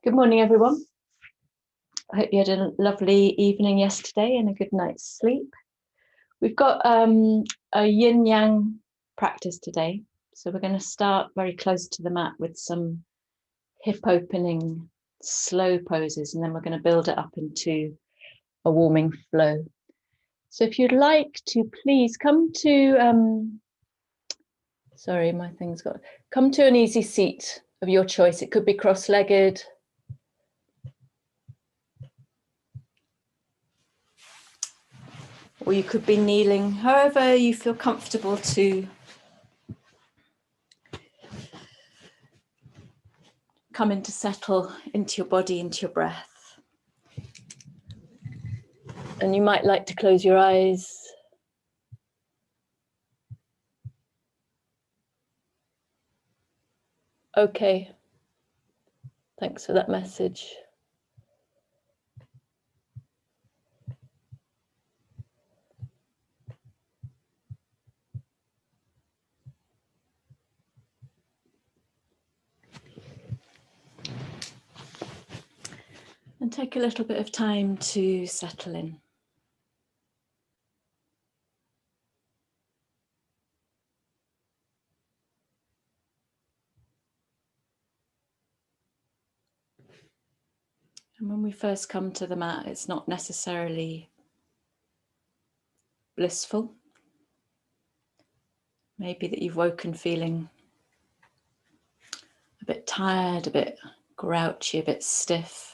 Good morning, everyone. I hope you had a lovely evening yesterday and a good night's sleep. We've got a yin-yang practice today. So we're going to start very close to the mat with some hip opening, slow poses, and then we're going to build it up into a warming flow. So if you'd like to please come to, come to an easy seat of your choice. It could be cross-legged, or you could be kneeling, however you feel comfortable to come in to settle into your body, into your breath. And you might like to close your eyes. Okay. Thanks for that message. And take a little bit of time to settle in. And when we first come to the mat, it's not necessarily blissful. Maybe that you've woken feeling a bit tired, a bit grouchy, a bit stiff,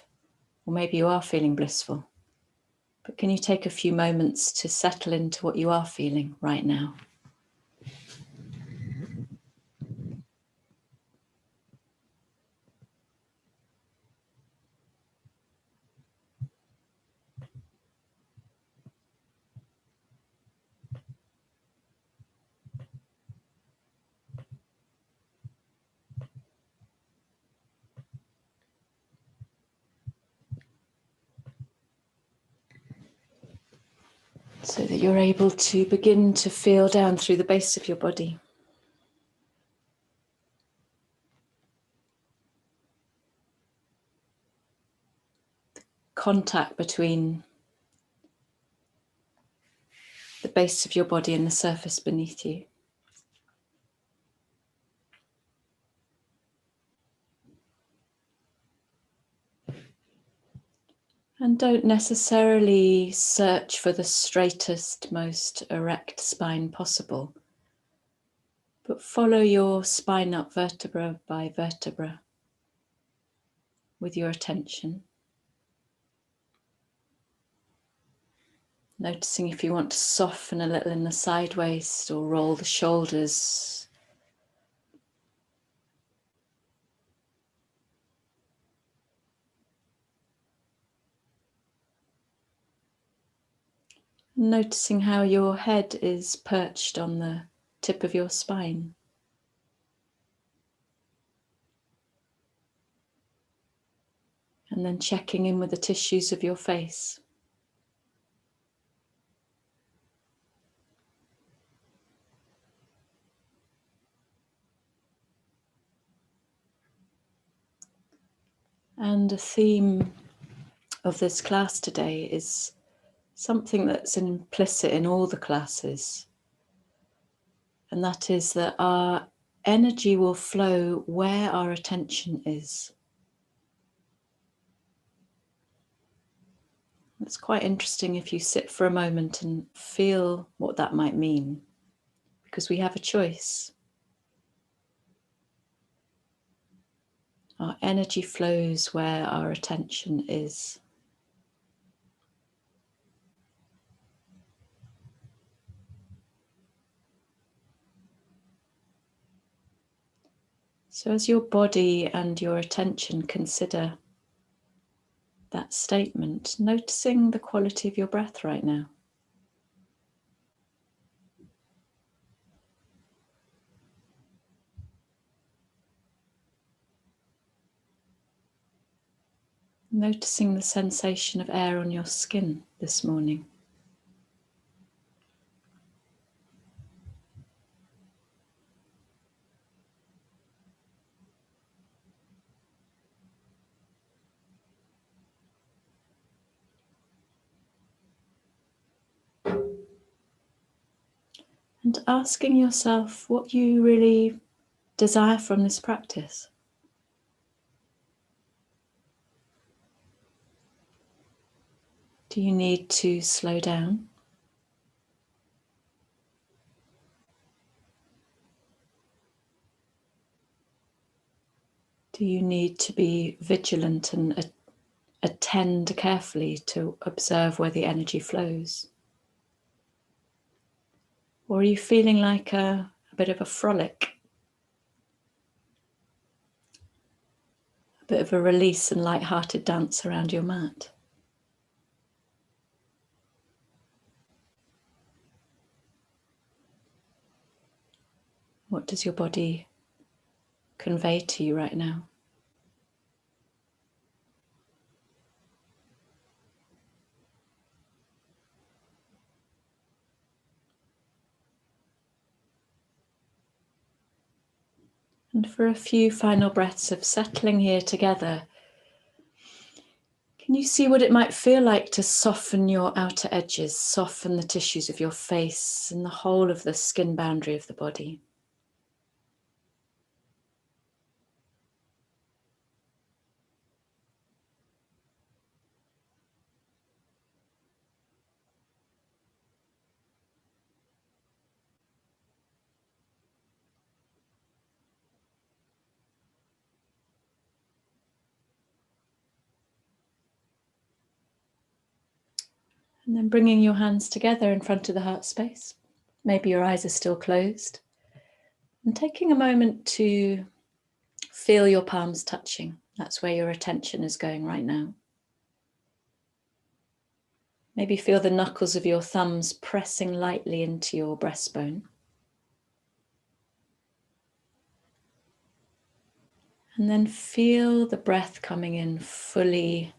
or maybe you are feeling blissful. But can you take a few moments to settle into what you are feeling right now? So that you're able to begin to feel down through the base of your body. Contact between the base of your body and the surface beneath you. And don't necessarily search for the straightest, most erect spine possible, but follow your spine up vertebra by vertebra with your attention. Noticing if you want to soften a little in the side waist or roll the shoulders. Noticing how your head is perched on the tip of your spine. And then checking in with the tissues of your face. And a theme of this class today is something that's implicit in all the classes, and that is that our energy will flow where our attention is. It's quite interesting if you sit for a moment and feel what that might mean, because we have a choice. Our energy flows where our attention is. So as your body and your attention consider that statement, noticing the quality of your breath right now. Noticing the sensation of air on your skin this morning. And asking yourself what you really desire from this practice. Do you need to slow down? Do you need to be vigilant and attend carefully to observe where the energy flows? Or are you feeling like a bit of a frolic? A bit of a release and light-hearted dance around your mat? What does your body convey to you right now? And for a few final breaths of settling here together, can you see what it might feel like to soften your outer edges, soften the tissues of your face and the whole of the skin boundary of the body? And then bringing your hands together in front of the heart space. Maybe your eyes are still closed. And taking a moment to feel your palms touching. That's where your attention is going right now. Maybe feel the knuckles of your thumbs pressing lightly into your breastbone. And then feel the breath coming in fully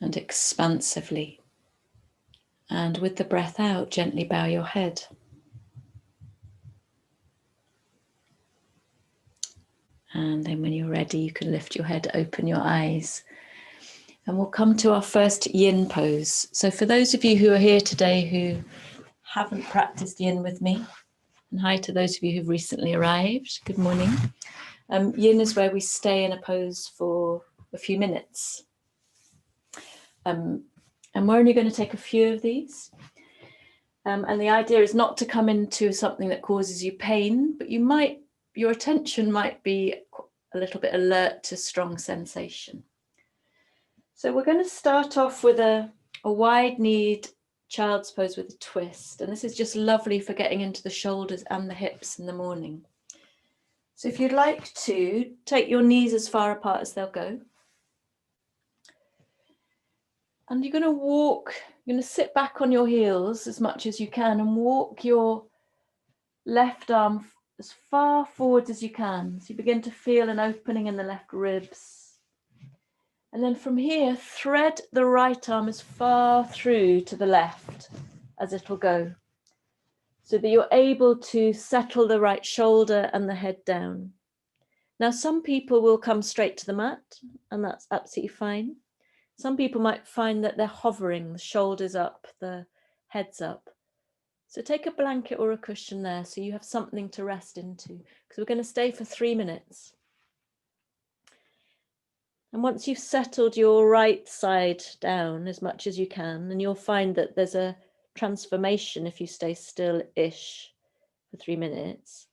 and expansively. And with the breath out, gently bow your head. And then when you're ready, you can lift your head, open your eyes. And we'll come to our first yin pose. So for those of you who are here today who haven't practiced yin with me, and hi to those of you who've recently arrived, good morning. Yin is where we stay in a pose for a few minutes. And we're only going to take a few of these. And the idea is not to come into something that causes you pain, but your attention might be a little bit alert to strong sensation. So we're going to start off with a wide-kneed child's pose with a twist. And this is just lovely for getting into the shoulders and the hips in the morning. So if you'd like to, take your knees as far apart as they'll go. And you're going to sit back on your heels as much as you can and walk your left arm as far forward as you can. So you begin to feel an opening in the left ribs. And then from here, thread the right arm as far through to the left as it'll go, so that you're able to settle the right shoulder and the head down. Now, some people will come straight to the mat, and that's absolutely fine. Some people might find that they're hovering, the shoulders up, the heads up. So take a blanket or a cushion there so you have something to rest into, because we're going to stay for 3 minutes. And once you've settled your right side down as much as you can, and you'll find that there's a transformation if you stay still-ish for 3 minutes,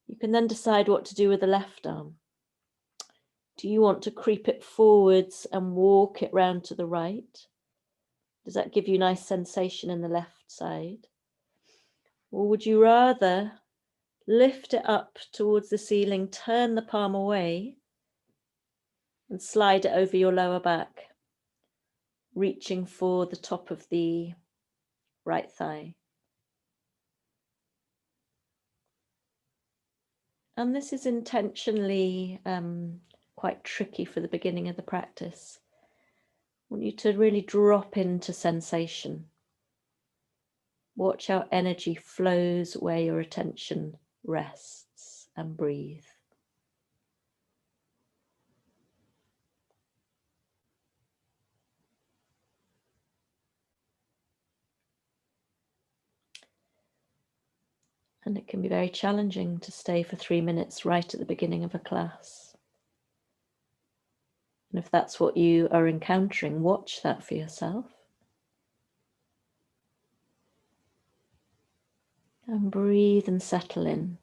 you can then decide what to do with the left arm. Do you want to creep it forwards and walk it round to the right? Does that give you nice sensation in the left side? Or would you rather lift it up towards the ceiling, turn the palm away, and slide it over your lower back, reaching for the top of the right thigh? And this is intentionally quite tricky for the beginning of the practice. I want you to really drop into sensation. Watch how energy flows where your attention rests, and breathe. And it can be very challenging to stay for 3 minutes right at the beginning of a class. And if that's what you are encountering, watch that for yourself. And breathe and settle in.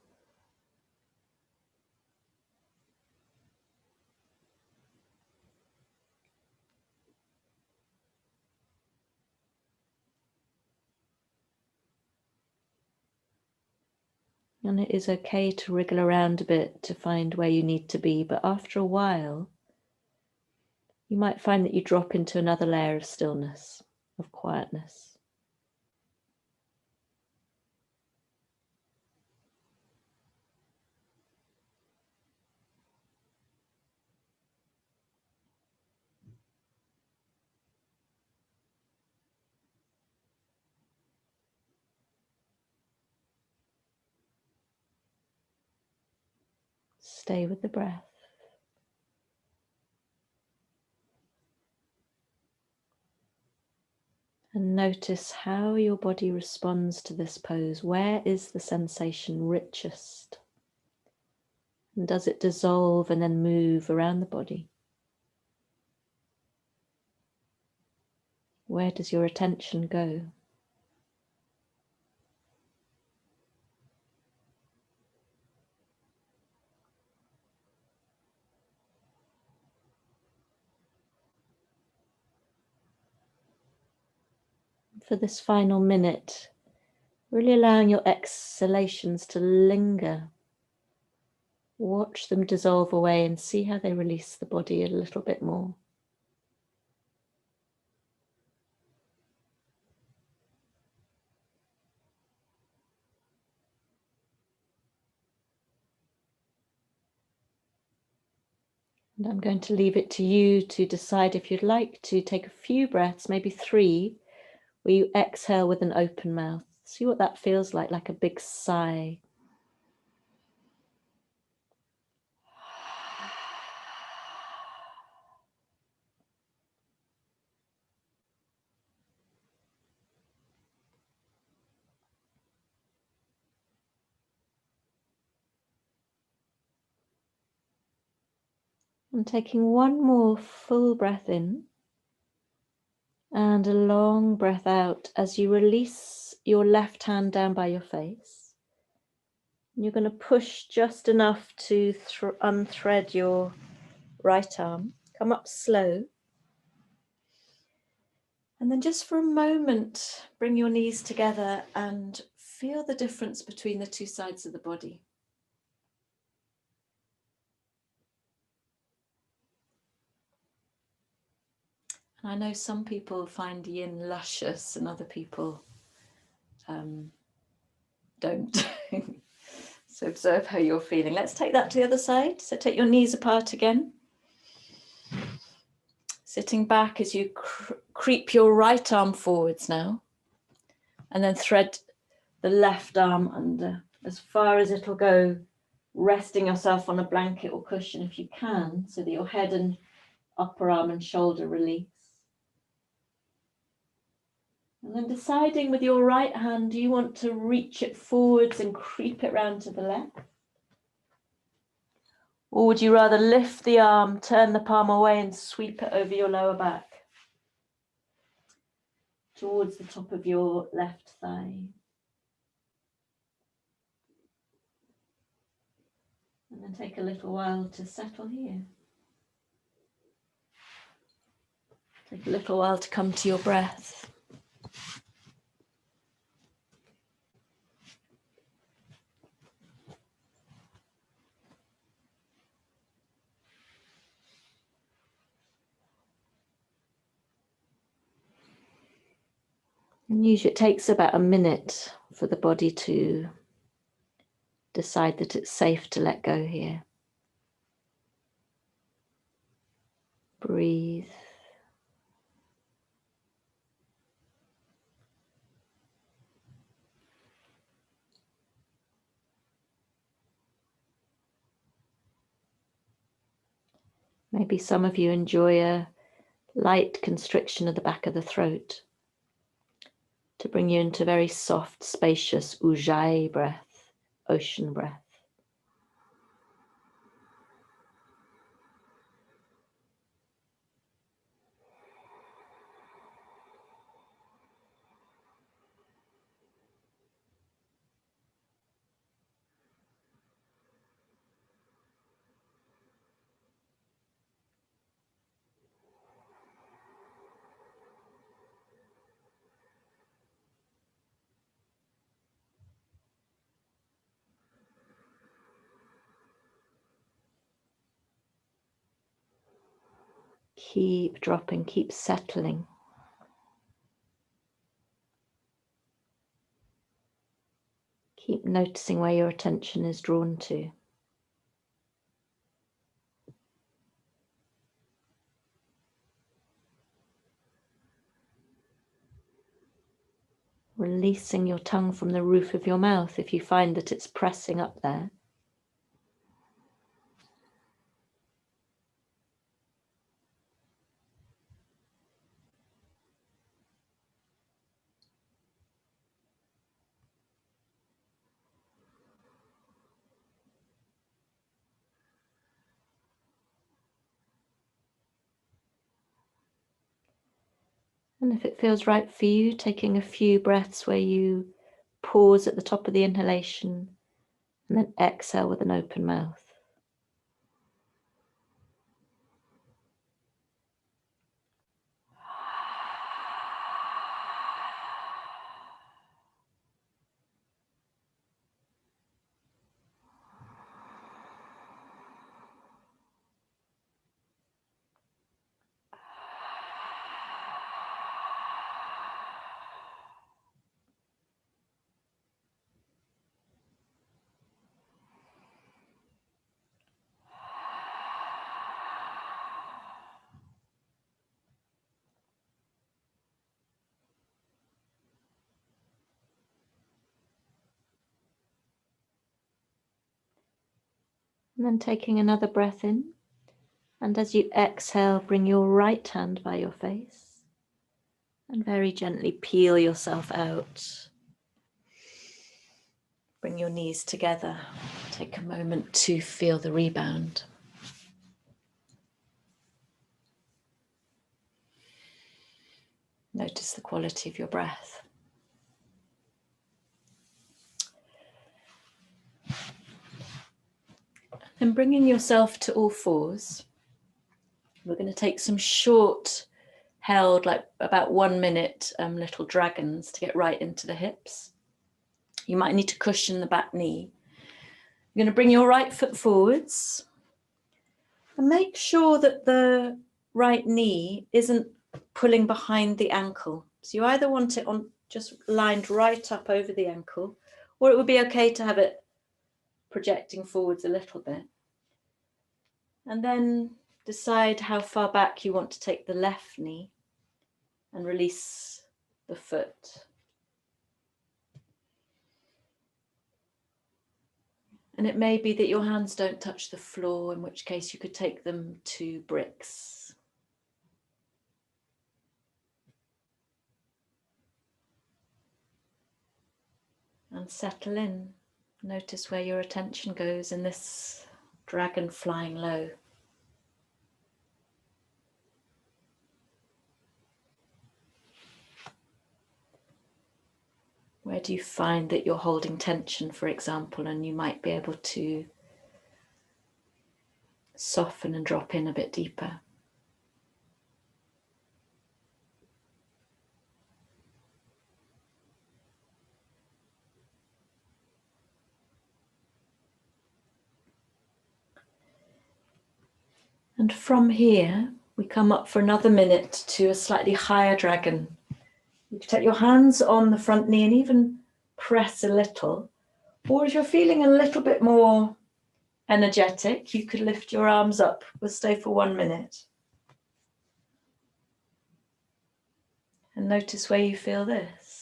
And it is okay to wriggle around a bit to find where you need to be, but after a while, you might find that you drop into another layer of stillness, of quietness. Stay with the breath. And notice how your body responds to this pose. Where is the sensation richest? And does it dissolve and then move around the body? Where does your attention go? For this final minute, really allowing your exhalations to linger. Watch them dissolve away and see how they release the body a little bit more. And I'm going to leave it to you to decide if you'd like to take a few breaths, maybe 3, where you exhale with an open mouth. See what that feels like a big sigh. And taking one more full breath in and a long breath out as you release your left hand down by your face. And you're going to push just enough to unthread your right arm. Come up slow. And then just for a moment, bring your knees together and feel the difference between the two sides of the body. And I know some people find yin luscious and other people don't. So observe how you're feeling. Let's take that to the other side. So take your knees apart again. Sitting back as you creep your right arm forwards now. And then thread the left arm under as far as it'll go, resting yourself on a blanket or cushion if you can, so that your head and upper arm and shoulder release. And then deciding with your right hand, do you want to reach it forwards and creep it round to the left? Or would you rather lift the arm, turn the palm away and sweep it over your lower back towards the top of your left thigh? And then take a little while to settle here. Take a little while to come to your breath. And usually it takes about a minute for the body to decide that it's safe to let go here. Breathe. Maybe some of you enjoy a light constriction of the back of the throat to bring you into very soft, spacious ujjayi breath. ocean breath. Keep dropping, keep settling. Keep noticing where your attention is drawn to. Releasing your tongue from the roof of your mouth if you find that it's pressing up there. And if it feels right for you, taking a few breaths where you pause at the top of the inhalation and then exhale with an open mouth. And then taking another breath in. And as you exhale, bring your right hand by your face and very gently peel yourself out. Bring your knees together. Take a moment to feel the rebound. Notice the quality of your breath. And bringing yourself to all fours, we're going to take some short held, like about 1 minute, little dragons to get right into the hips. You might need to cushion the back knee. You're going to bring your right foot forwards and make sure that the right knee isn't pulling behind the ankle. So you either want it on just lined right up over the ankle, or it would be okay to have it projecting forwards a little bit. And then decide how far back you want to take the left knee and release the foot. And it may be that your hands don't touch the floor, in which case you could take them to bricks. And settle in. Notice where your attention goes in this dragon flying low. Where do you find that you're holding tension, for example, and you might be able to soften and drop in a bit deeper? And from here, we come up for another minute to a slightly higher dragon. You can take your hands on the front knee and even press a little. Or if you're feeling a little bit more energetic, you could lift your arms up. We'll stay for 1 minute. And notice where you feel this.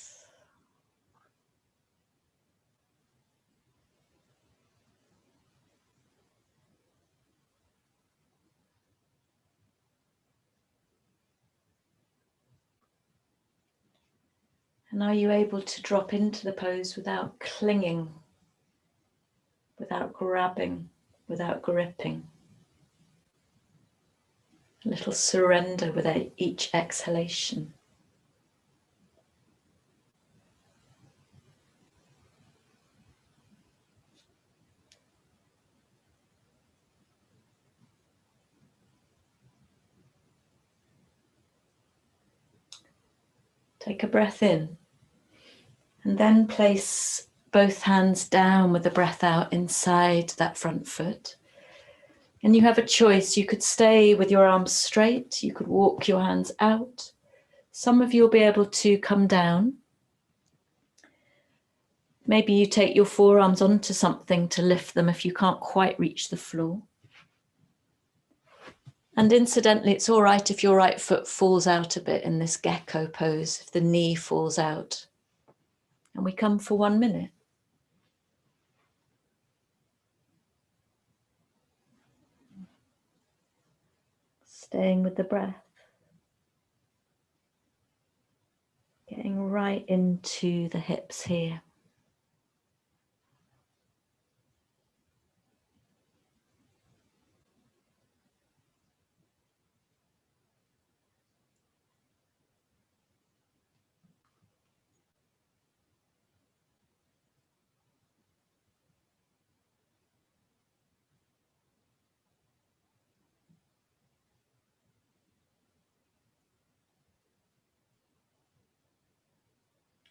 And are you able to drop into the pose without clinging without grabbing, without gripping. A little surrender with each exhalation. Take a breath in and then place both hands down with the breath out inside that front foot. And you have a choice. You could stay with your arms straight. You could walk your hands out. Some of you will be able to come down. Maybe you take your forearms onto something to lift them if you can't quite reach the floor. And incidentally, it's all right if your right foot falls out a bit in this gecko pose, if the knee falls out. And we come for 1 minute. Staying with the breath. Getting right into the hips here.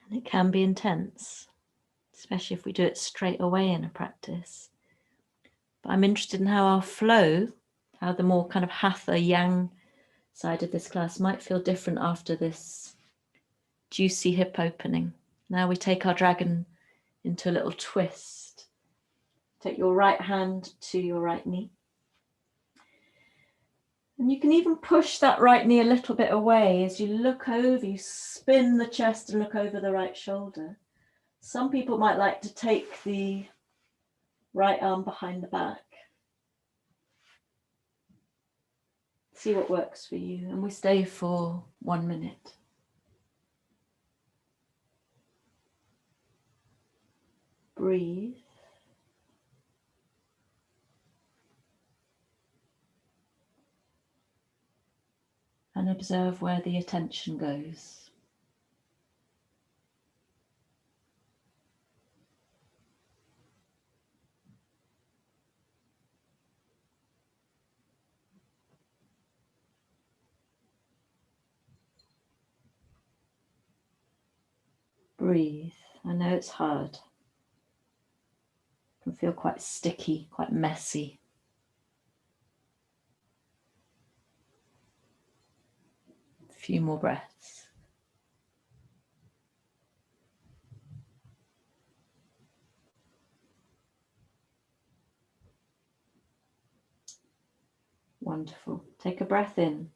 And it can be intense, especially if we do it straight away in a practice. But I'm interested in how our flow, how the more kind of hatha yang side of this class might feel different after this juicy hip opening. Now we take our dragon into a little twist. Take your right hand to your right knee. And you can even push that right knee a little bit away as you look over, you spin the chest and look over the right shoulder. Some people might like to take the right arm behind the back. See what works for you. And we stay for 1 minute. Breathe. And observe where the attention goes. Breathe. I know it's hard. It can feel quite sticky, quite messy. A few more breaths. Wonderful. Take a breath in.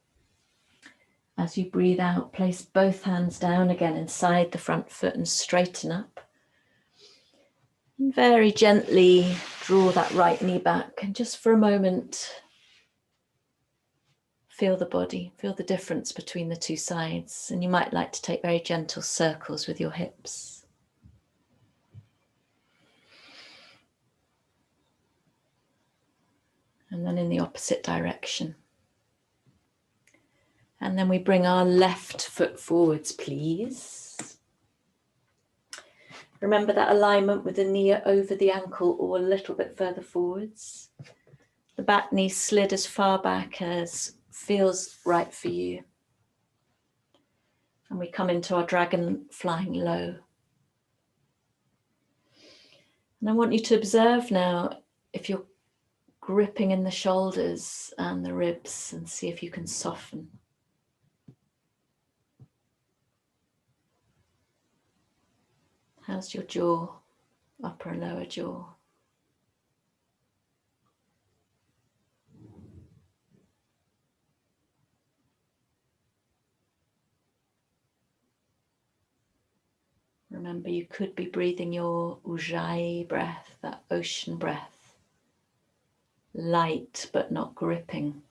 As you breathe out, place both hands down again inside the front foot and straighten up. And very gently draw that right knee back. And just for a moment, feel the body, feel the difference between the two sides. And you might like to take very gentle circles with your hips. And then in the opposite direction. And then we bring our left foot forwards, please. Remember that alignment with the knee over the ankle or a little bit further forwards. The back knee slid as far back as feels right for you. And we come into our dragon flying low. And I want you to observe now if you're gripping in the shoulders and the ribs and see if you can soften. How's your jaw, upper and lower jaw? Remember, you could be breathing your ujjayi breath, that ocean breath. Light but not gripping.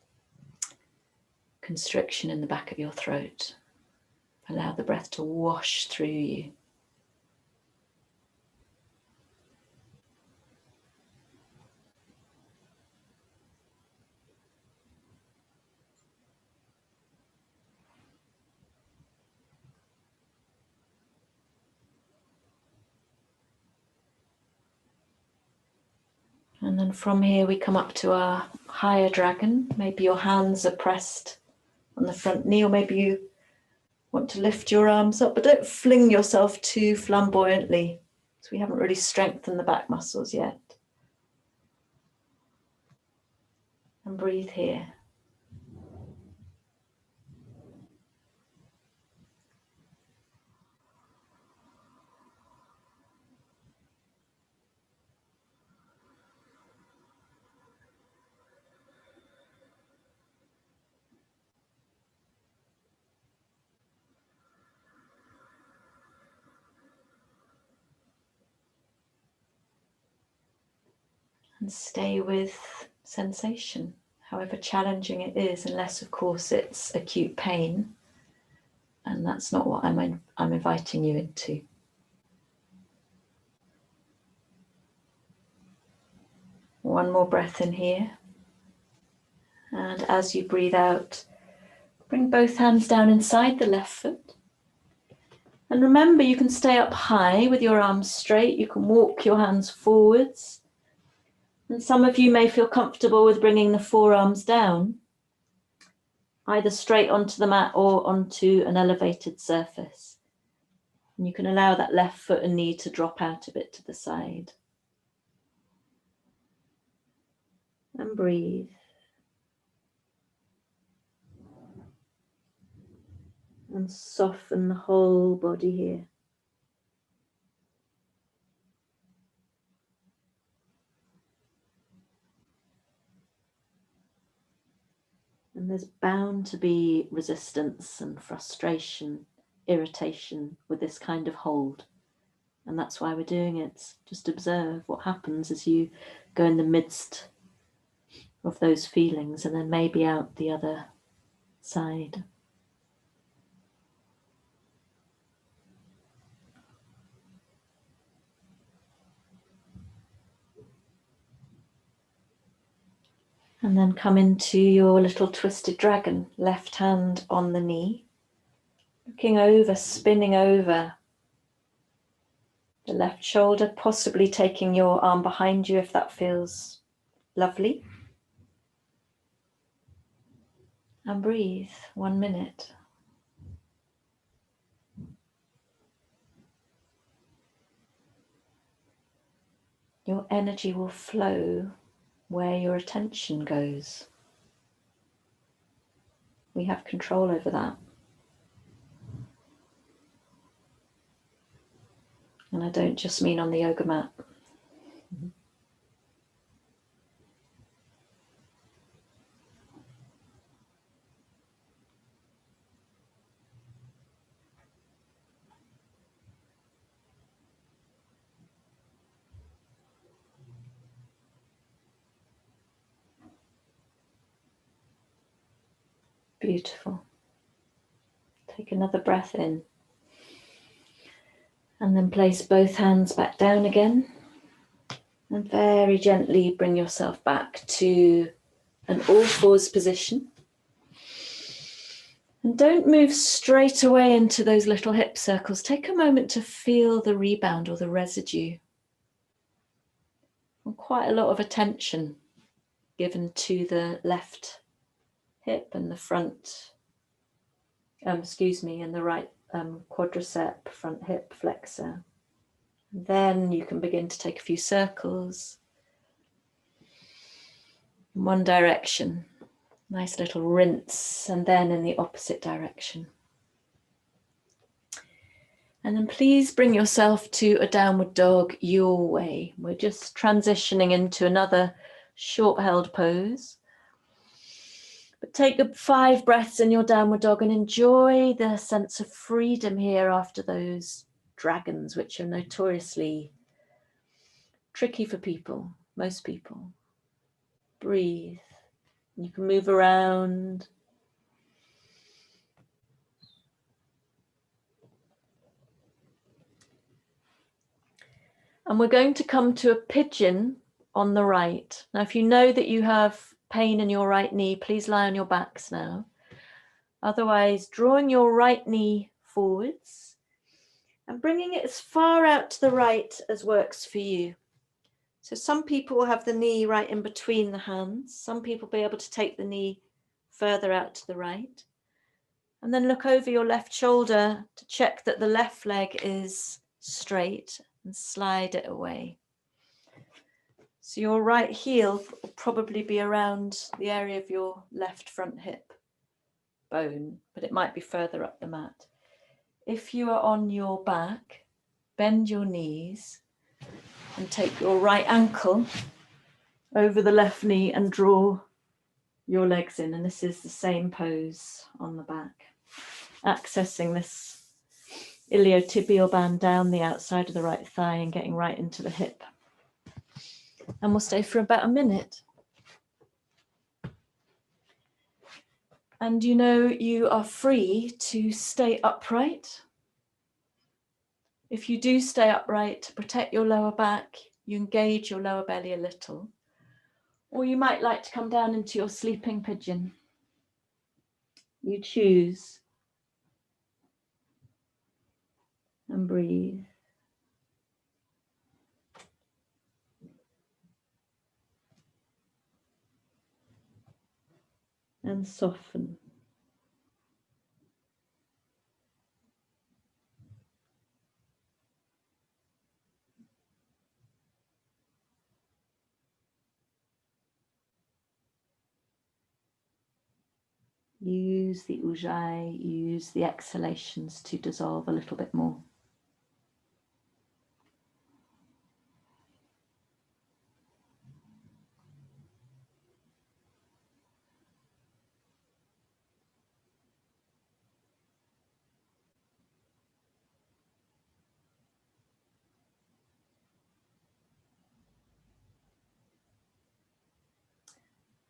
Constriction in the back of your throat. Allow the breath to wash through you. And then from here we come up to our higher dragon. Maybe your hands are pressed on the front knee, or maybe you want to lift your arms up, but don't fling yourself too flamboyantly, because we haven't really strengthened the back muscles yet. And breathe here. And stay with sensation, however challenging it is, unless of course it's acute pain. And that's not what I'm inviting you into. One more breath in here. And as you breathe out, bring both hands down inside the left foot. And remember, you can stay up high with your arms straight. You can walk your hands forwards. And some of you may feel comfortable with bringing the forearms down, either straight onto the mat or onto an elevated surface. And you can allow that left foot and knee to drop out a bit to the side. And breathe. And soften the whole body here. And there's bound to be resistance and frustration, irritation with this kind of hold. And that's why we're doing it. Just observe what happens as you go in the midst of those feelings, and then maybe out the other side. And then come into your little twisted dragon, left hand on the knee, looking over, spinning over the left shoulder, possibly taking your arm behind you if that feels lovely. And breathe 1 minute. Your energy will flow where your attention goes. We have control over that. And I don't just mean on the yoga mat. Beautiful. Take another breath in. And then place both hands back down again. And very gently bring yourself back to an all-fours position. And don't move straight away into those little hip circles. Take a moment to feel the rebound or the residue. And quite a lot of attention given to the left hip and the front, and the right quadricep, front hip flexor. Then you can begin to take a few circles in one direction. Nice little rinse, and then in the opposite direction. And then please bring yourself to a downward dog your way. We're just transitioning into another short held pose. But take 5 breaths in your downward dog and enjoy the sense of freedom here after those dragons, which are notoriously tricky for people, most people. Breathe. You can move around. And we're going to come to a pigeon on the right. Now, if you know that you have pain in your right knee, please lie on your backs now. Otherwise, drawing your right knee forwards and bringing it as far out to the right as works for you. So some people will have the knee right in between the hands. Some people will be able to take the knee further out to the right. And then look over your left shoulder to check that the left leg is straight and slide it away. So your right heel will probably be around the area of your left front hip bone, but it might be further up the mat. If you are on your back, bend your knees and take your right ankle over the left knee and draw your legs in. And this is the same pose on the back, accessing this iliotibial band down the outside of the right thigh and getting right into the hip. And we'll stay for about a minute. And you know, you are free to stay upright. If you do stay upright, to protect your lower back, you engage your lower belly a little. Or you might like to come down into your sleeping pigeon. You choose. And breathe. And soften. Use the ujjayi, use the exhalations to dissolve a little bit more.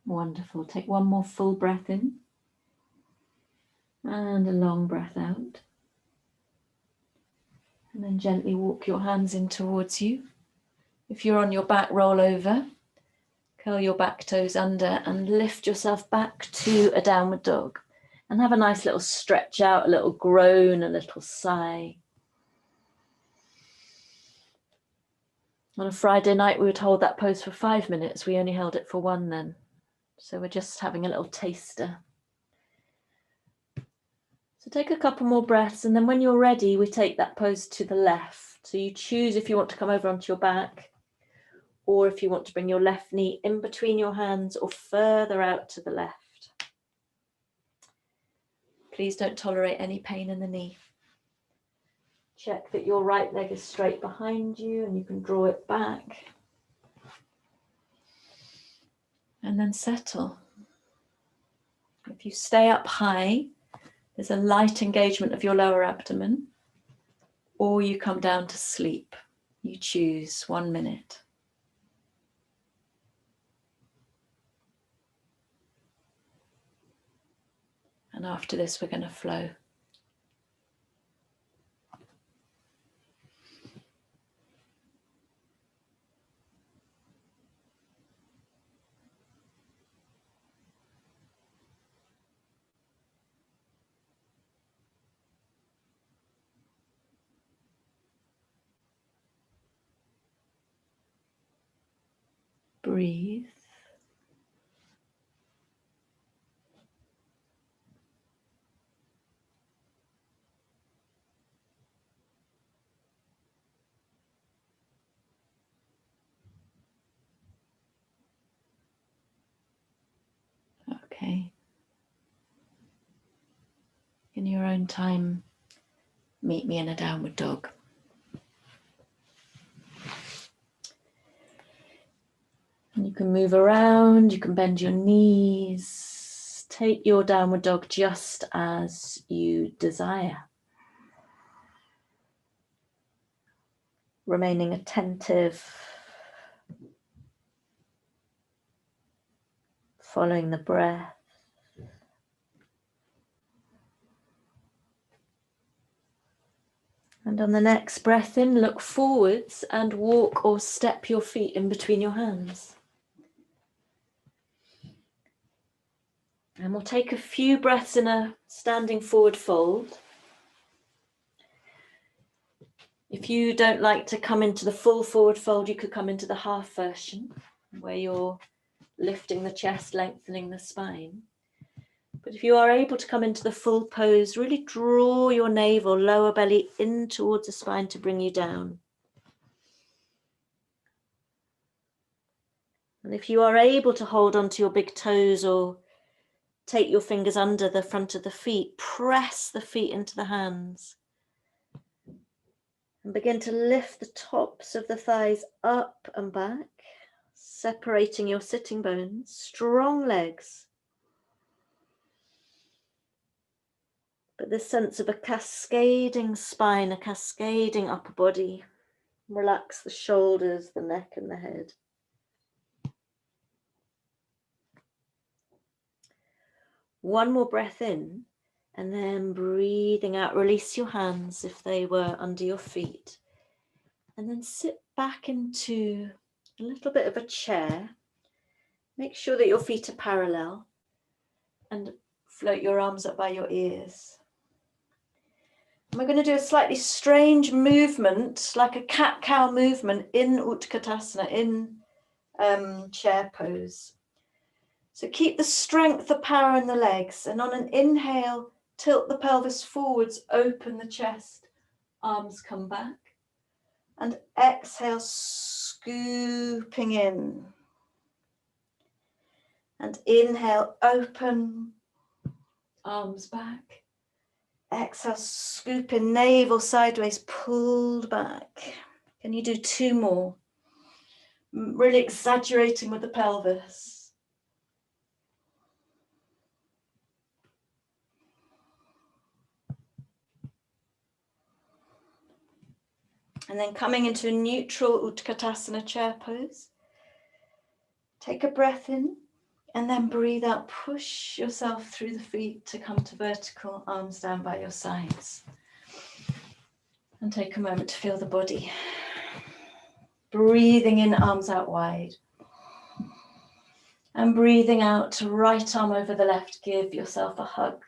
Wonderful. Take one more full breath in and a long breath out. And then gently walk your hands in towards you. If you're on your back, roll over. Curl your back toes under and lift yourself back to a downward dog. And have a nice little stretch out, a little groan, a little sigh. On a Friday night, we would hold that pose for 5 minutes. We only held it for 1 then. So we're just having a little taster. So take a couple more breaths, and then when you're ready, we take that pose to the left. So you choose if you want to come over onto your back, or if you want to bring your left knee in between your hands or further out to the left. Please don't tolerate any pain in the knee. Check that your right leg is straight behind you and you can draw it back. And then settle. If you stay up high, there's a light engagement of your lower abdomen, or you come down to sleep. You choose. 1 minute. And after this, we're going to flow. Breathe. Okay. In your own time, meet me in a downward dog. And you can move around, you can bend your knees. Take your downward dog just as you desire. Remaining attentive, following the breath. And on the next breath in, look forwards and walk or step your feet in between your hands. And we'll take a few breaths in a standing forward fold. If you don't like to come into the full forward fold, you could come into the half version where you're lifting the chest, lengthening the spine. But if you are able to come into the full pose, really draw your navel, lower belly in towards the spine to bring you down. And if you are able to hold onto your big toes or take your fingers under the front of the feet, press the feet into the hands. And begin to lift the tops of the thighs up and back, separating your sitting bones, strong legs. But this sense of a cascading spine, a cascading upper body. Relax the shoulders, the neck and the head. One more breath in, and then breathing out, release your hands if they were under your feet. And then sit back into a little bit of a chair. Make sure that your feet are parallel and float your arms up by your ears. And we're going to do a slightly strange movement, like a cat-cow movement in Utkatasana, in chair pose. So keep the strength, the power in the legs, and on an inhale, tilt the pelvis forwards, open the chest, arms come back. And exhale, scooping in. And inhale, open, arms back. Exhale, scoop in, navel sideways, pulled back. Can you do two more? Really exaggerating with the pelvis. And then coming into a neutral Utkatasana chair pose. Take a breath in and then breathe out. Push yourself through the feet to come to vertical, arms down by your sides. And take a moment to feel the body. Breathing in, arms out wide. And breathing out, right arm over the left, give yourself a hug.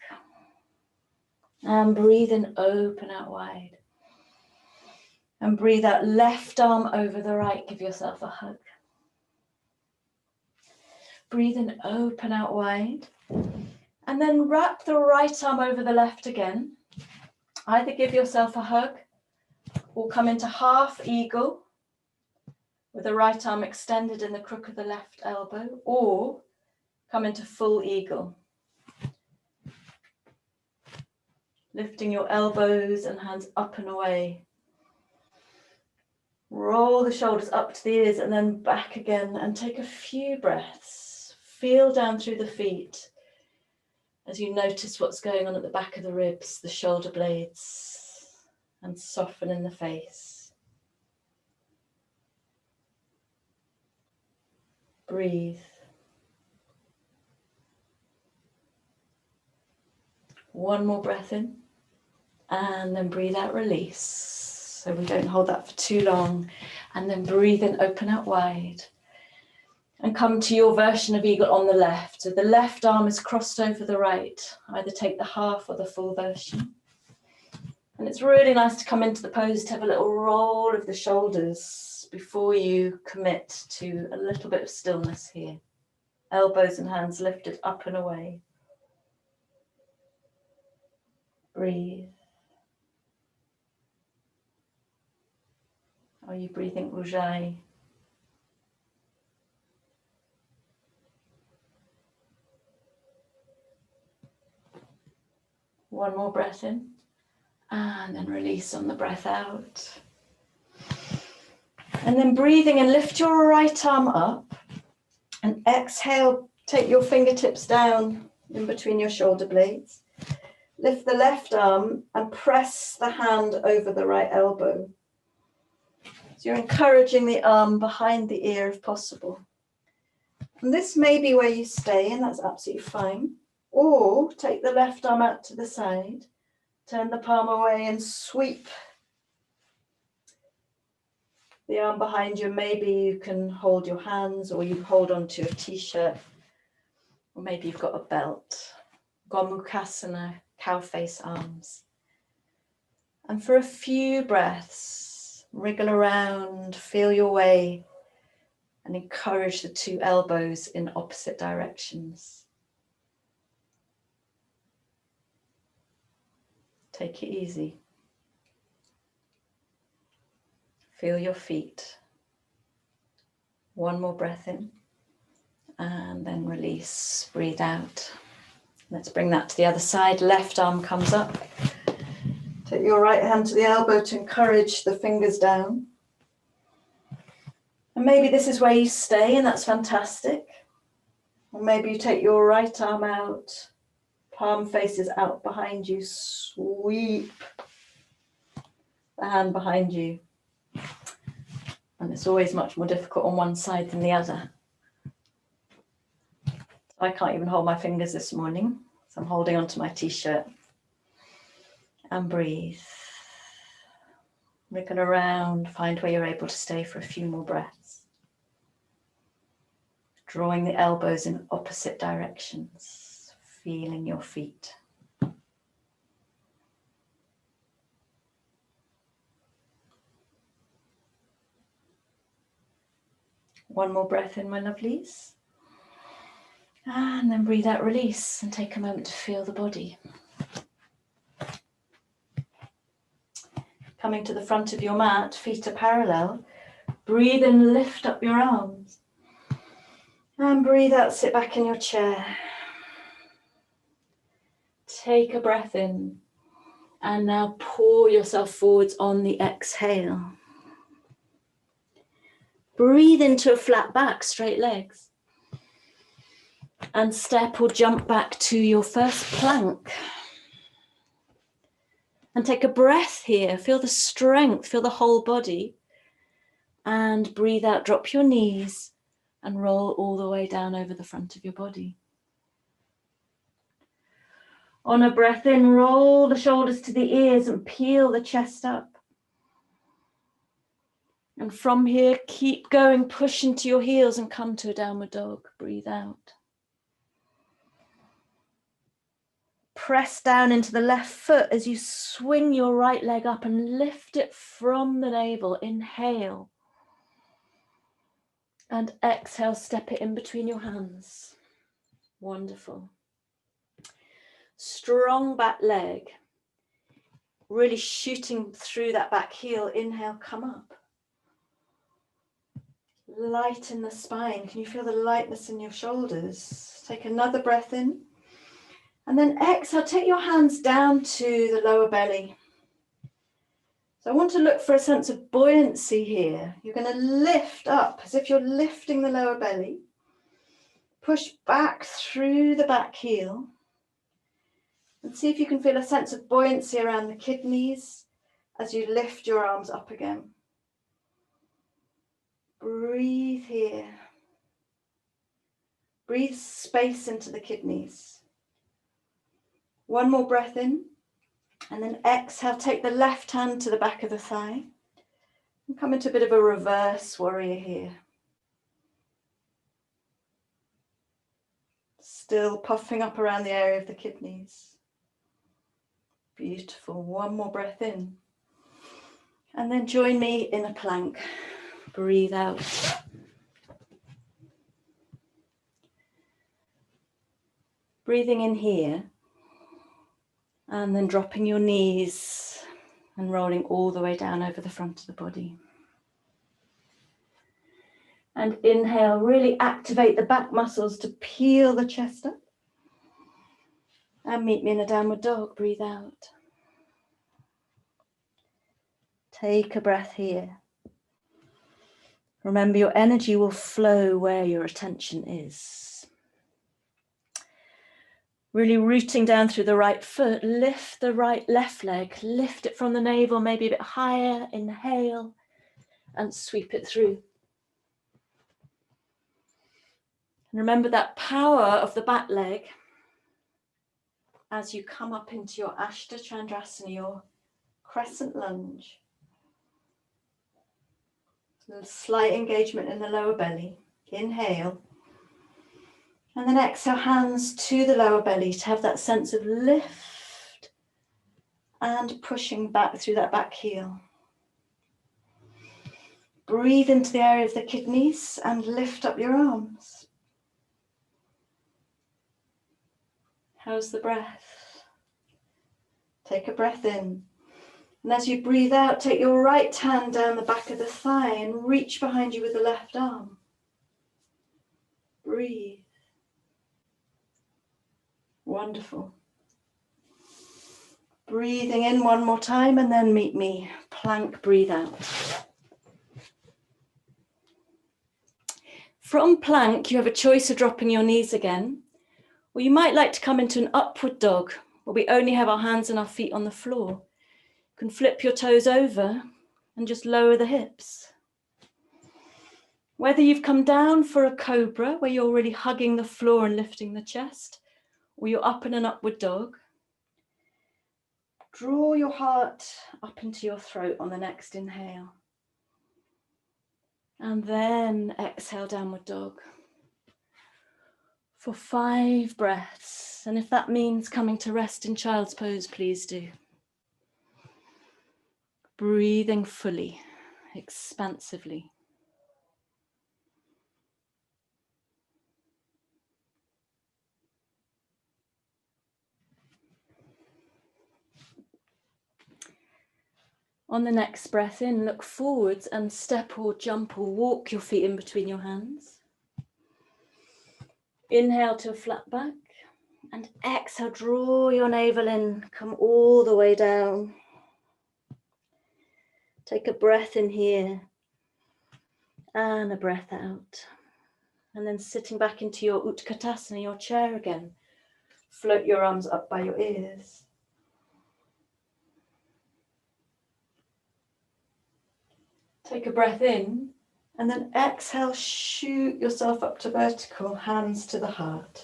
And breathe in, open out wide. And breathe out, left arm over the right, give yourself a hug. Breathe in, open out wide. And then wrap the right arm over the left again. Either give yourself a hug or come into half eagle with the right arm extended in the crook of the left elbow, or come into full eagle. Lifting your elbows and hands up and away. Roll the shoulders up to the ears and then back again, and take a few breaths. Feel down through the feet as you notice what's going on at the back of the ribs, the shoulder blades, and soften in the face. Breathe. One more breath in, and then breathe out, release. So we don't hold that for too long. And then breathe in, open out wide. And come to your version of eagle on the left. So the left arm is crossed over the right. Either take the half or the full version. And it's really nice to come into the pose to have a little roll of the shoulders before you commit to a little bit of stillness here. Elbows and hands lifted up and away. Breathe. Are you breathing Ujjayi? One more breath in, and then release on the breath out. And then breathing and lift your right arm up, and exhale, take your fingertips down in between your shoulder blades. Lift the left arm and press the hand over the right elbow. So you're encouraging the arm behind the ear if possible. And this may be where you stay, and that's absolutely fine. Or take the left arm out to the side, turn the palm away and sweep the arm behind you. Maybe you can hold your hands, or you hold onto a t-shirt, or maybe you've got a belt. Gomukhasana, cow face arms. And for a few breaths, Wriggle around, feel your way, and encourage the 2 elbows in opposite directions. Take it easy. Feel your feet. One more breath in, and then release, breathe out. Let's bring that to the other side. Left arm comes up. Take your right hand to the elbow to encourage the fingers down. And maybe this is where you stay, and that's fantastic. Or maybe you take your right arm out, palm faces out behind you, sweep the hand behind you. And it's always much more difficult on one side than the other. I can't even hold my fingers this morning, so I'm holding onto my t-shirt. And breathe. Wriggle around, find where you're able to stay for a few more breaths. Drawing the elbows in opposite directions, feeling your feet. One more breath in, my lovelies. And then breathe out, release, and take a moment to feel the body. Coming to the front of your mat, feet are parallel. Breathe in, lift up your arms. And breathe out, sit back in your chair. Take a breath in. And now pour yourself forwards on the exhale. Breathe into a flat back, straight legs. And step or jump back to your first plank. And take a breath here. Feel the strength, feel the whole body. And breathe out, drop your knees and roll all the way down over the front of your body. On a breath in, roll the shoulders to the ears and peel the chest up. And from here, keep going, push into your heels and come to a downward dog. Breathe out. Press down into the left foot as you swing your right leg up and lift it from the navel. Inhale. And exhale, step it in between your hands. Wonderful. Strong back leg. Really shooting through that back heel. Inhale, come up. Lighten the spine. Can you feel the lightness in your shoulders? Take another breath in. And then exhale, take your hands down to the lower belly. So I want to look for a sense of buoyancy here. You're going to lift up as if you're lifting the lower belly. Push back through the back heel. And see if you can feel a sense of buoyancy around the kidneys as you lift your arms up again. Breathe here. Breathe space into the kidneys. One more breath in. And then exhale, take the left hand to the back of the thigh. And come into a bit of a reverse warrior here. Still puffing up around the area of the kidneys. Beautiful. One more breath in. And then join me in a plank. Breathe out. Breathing in here. And then dropping your knees and rolling all the way down over the front of the body. And inhale, really activate the back muscles to peel the chest up. And meet me in a downward dog. Breathe out. Take a breath here. Remember, your energy will flow where your attention is. Really rooting down through the right foot, lift the left leg, lift it from the navel, maybe a bit higher, inhale, and sweep it through. And remember that power of the back leg as you come up into your Ashta Chandrasana, your crescent lunge. A slight engagement in the lower belly. Inhale. And then exhale, hands to the lower belly to have that sense of lift and pushing back through that back heel. Breathe into the area of the kidneys and lift up your arms. How's the breath? Take a breath in. And as you breathe out, take your right hand down the back of the thigh and reach behind you with the left arm. Breathe. Wonderful. Breathing in one more time and then meet me. Plank, breathe out. From plank, you have a choice of dropping your knees again, or you might like to come into an upward dog, where we only have our hands and our feet on the floor. You can flip your toes over and just lower the hips. Whether you've come down for a cobra, where you're really hugging the floor and lifting the chest, or you're up in an upward dog, draw your heart up into your throat on the next inhale. And then exhale, downward dog. For 5 breaths. And if that means coming to rest in child's pose, please do. Breathing fully, expansively. On the next breath in, look forwards and step or jump or walk your feet in between your hands. Inhale to a flat back and exhale, draw your navel in, come all the way down. Take a breath in here and a breath out. And then sitting back into your Utkatasana, your chair again. Float your arms up by your ears. Take a breath in and then exhale, shoot yourself up to vertical, hands to the heart.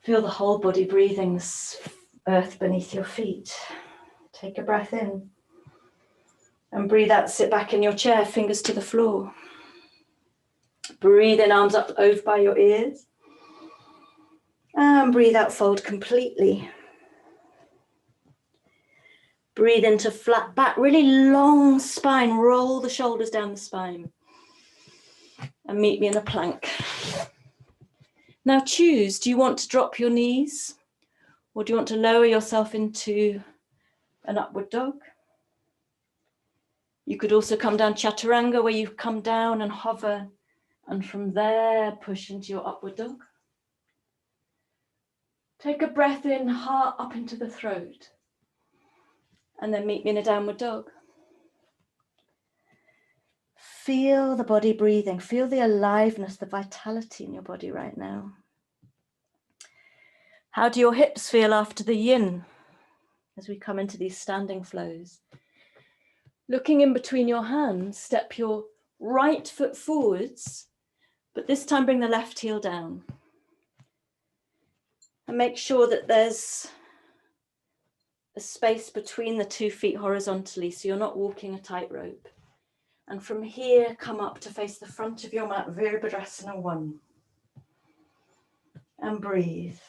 Feel the whole body breathing this earth beneath your feet. Take a breath in and breathe out, sit back in your chair, fingers to the floor. Breathe in, arms up over by your ears. And breathe out, fold completely. Breathe into flat back, really long spine, roll the shoulders down the spine. And meet me in a plank. Now choose, do you want to drop your knees? Or do you want to lower yourself into an upward dog? You could also come down chaturanga, where you come down and hover, and from there push into your upward dog. Take a breath in, heart up into the throat. And then meet me in a downward dog. Feel the body breathing. Feel the aliveness, the vitality in your body right now. How do your hips feel after the yin as we come into these standing flows? Looking in between your hands, step your right foot forwards, but this time bring the left heel down. And make sure that there's a space between the 2 feet horizontally, so you're not walking a tightrope. And from here, come up to face the front of your mat, Virabhadrasana 1. And breathe.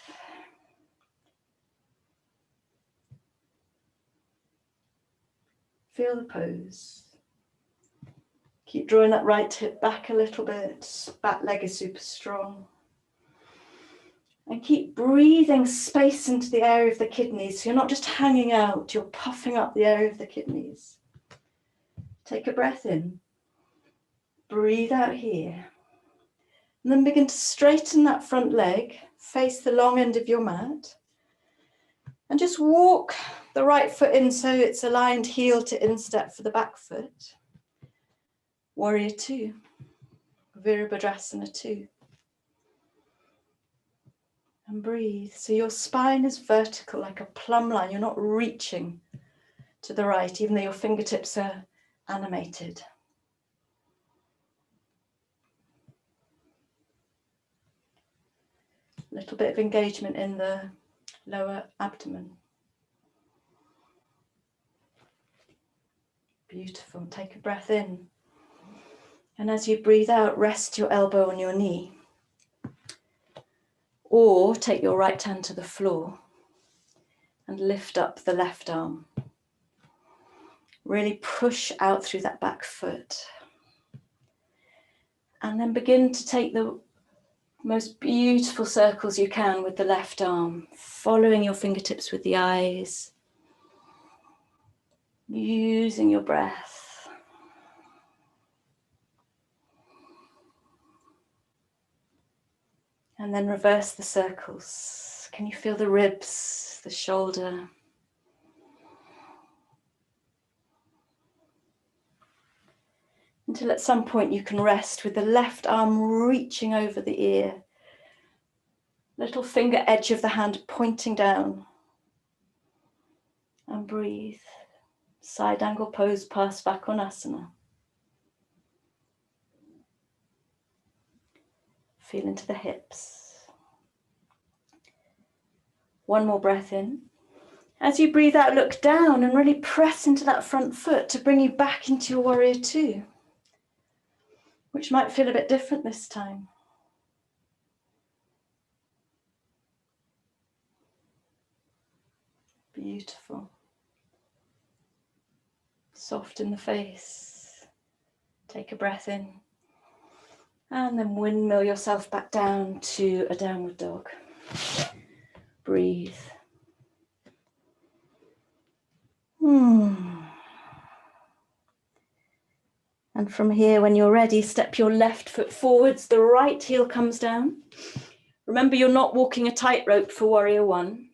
Feel the pose. Keep drawing that right hip back a little bit. Back leg is super strong. And keep breathing space into the area of the kidneys. So you're not just hanging out, you're puffing up the area of the kidneys. Take a breath in. Breathe out here. And then begin to straighten that front leg. Face the long end of your mat. And just walk the right foot in so it's aligned heel to instep for the back foot. Warrior 2. Virabhadrasana 2. And breathe. So your spine is vertical like a plumb line. You're not reaching to the right, even though your fingertips are animated. A little bit of engagement in the lower abdomen. Beautiful. Take a breath in. And as you breathe out, rest your elbow on your knee. Or take your right hand to the floor and lift up the left arm. Really push out through that back foot. And then begin to take the most beautiful circles you can with the left arm, following your fingertips with the eyes, using your breath. And then reverse the circles. Can you feel the ribs, the shoulder? Until at some point you can rest with the left arm reaching over the ear. Little finger edge of the hand pointing down. And breathe. Side angle pose, pass back on asana. Feel into the hips. One more breath in. As you breathe out, look down and really press into that front foot to bring you back into your warrior two, which might feel a bit different this time. Beautiful. Soft in the face. Take a breath in. And then windmill yourself back down to a downward dog. Breathe. And from here, when you're ready, step your left foot forwards, the right heel comes down. Remember, you're not walking a tightrope for warrior one.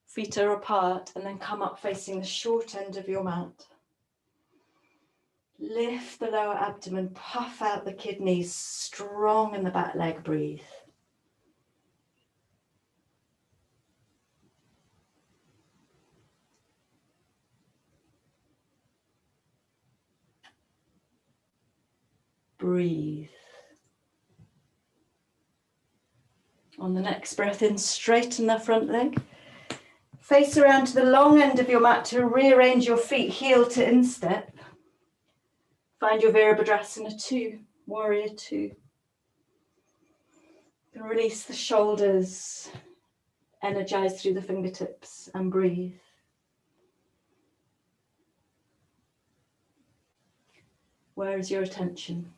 Feet are apart, and then come up facing the short end of your mat. Lift the lower abdomen, puff out the kidneys, strong in the back leg, breathe. Breathe. On the next breath in, straighten the front leg. Face around to the long end of your mat to rearrange your feet, heel to instep. Find your Virabhadrasana 2, warrior 2. And release the shoulders, energize through the fingertips and breathe. Where is your attention?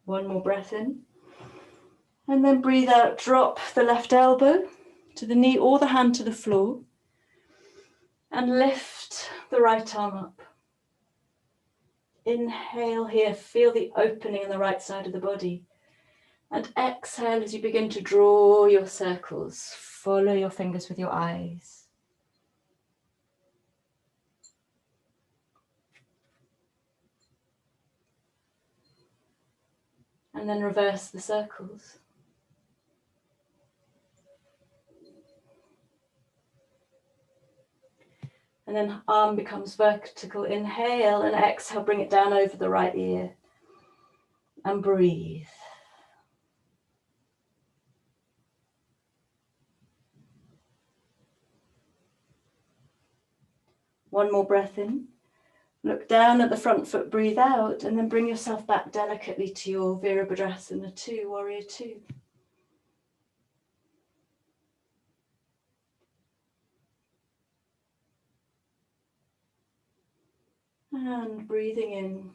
One more breath in. And then breathe out, drop the left elbow to the knee or the hand to the floor. And lift the right arm up. Inhale here, feel the opening in the right side of the body. And exhale as you begin to draw your circles. Follow your fingers with your eyes. And then reverse the circles. And then arm becomes vertical. Inhale and exhale, bring it down over the right ear. And breathe. One more breath in. Look down at the front foot, breathe out, and then bring yourself back delicately to your Virabhadrasana 2, warrior 2. And breathing in,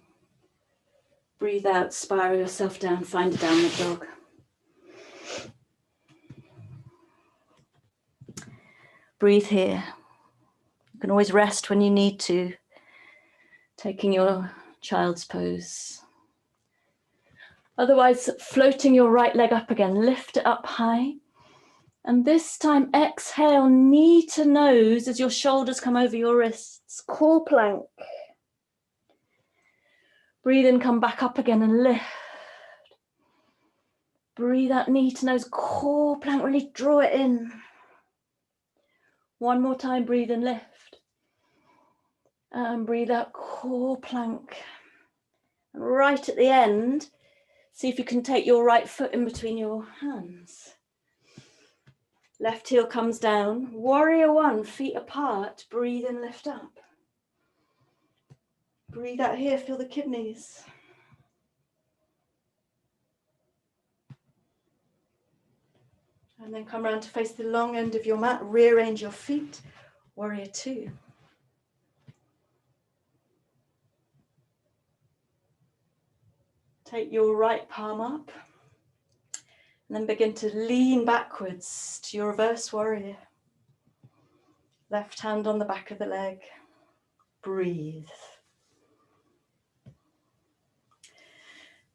breathe out, spiral yourself down, find a downward dog. Breathe here. You can always rest when you need to, taking your child's pose. Otherwise, floating your right leg up again, lift it up high. And this time, exhale, knee to nose as your shoulders come over your wrists, core plank. Breathe in, come back up again and lift. Breathe out, knee to nose, core plank, really draw it in. One more time, breathe in, lift. And breathe out, core plank. And right at the end, see if you can take your right foot in between your hands. Left heel comes down, warrior one, feet apart, breathe in, lift up. Breathe out here, feel the kidneys. And then come around to face the long end of your mat, rearrange your feet, warrior two. Take your right palm up and then begin to lean backwards to your reverse warrior. Left hand on the back of the leg. Breathe.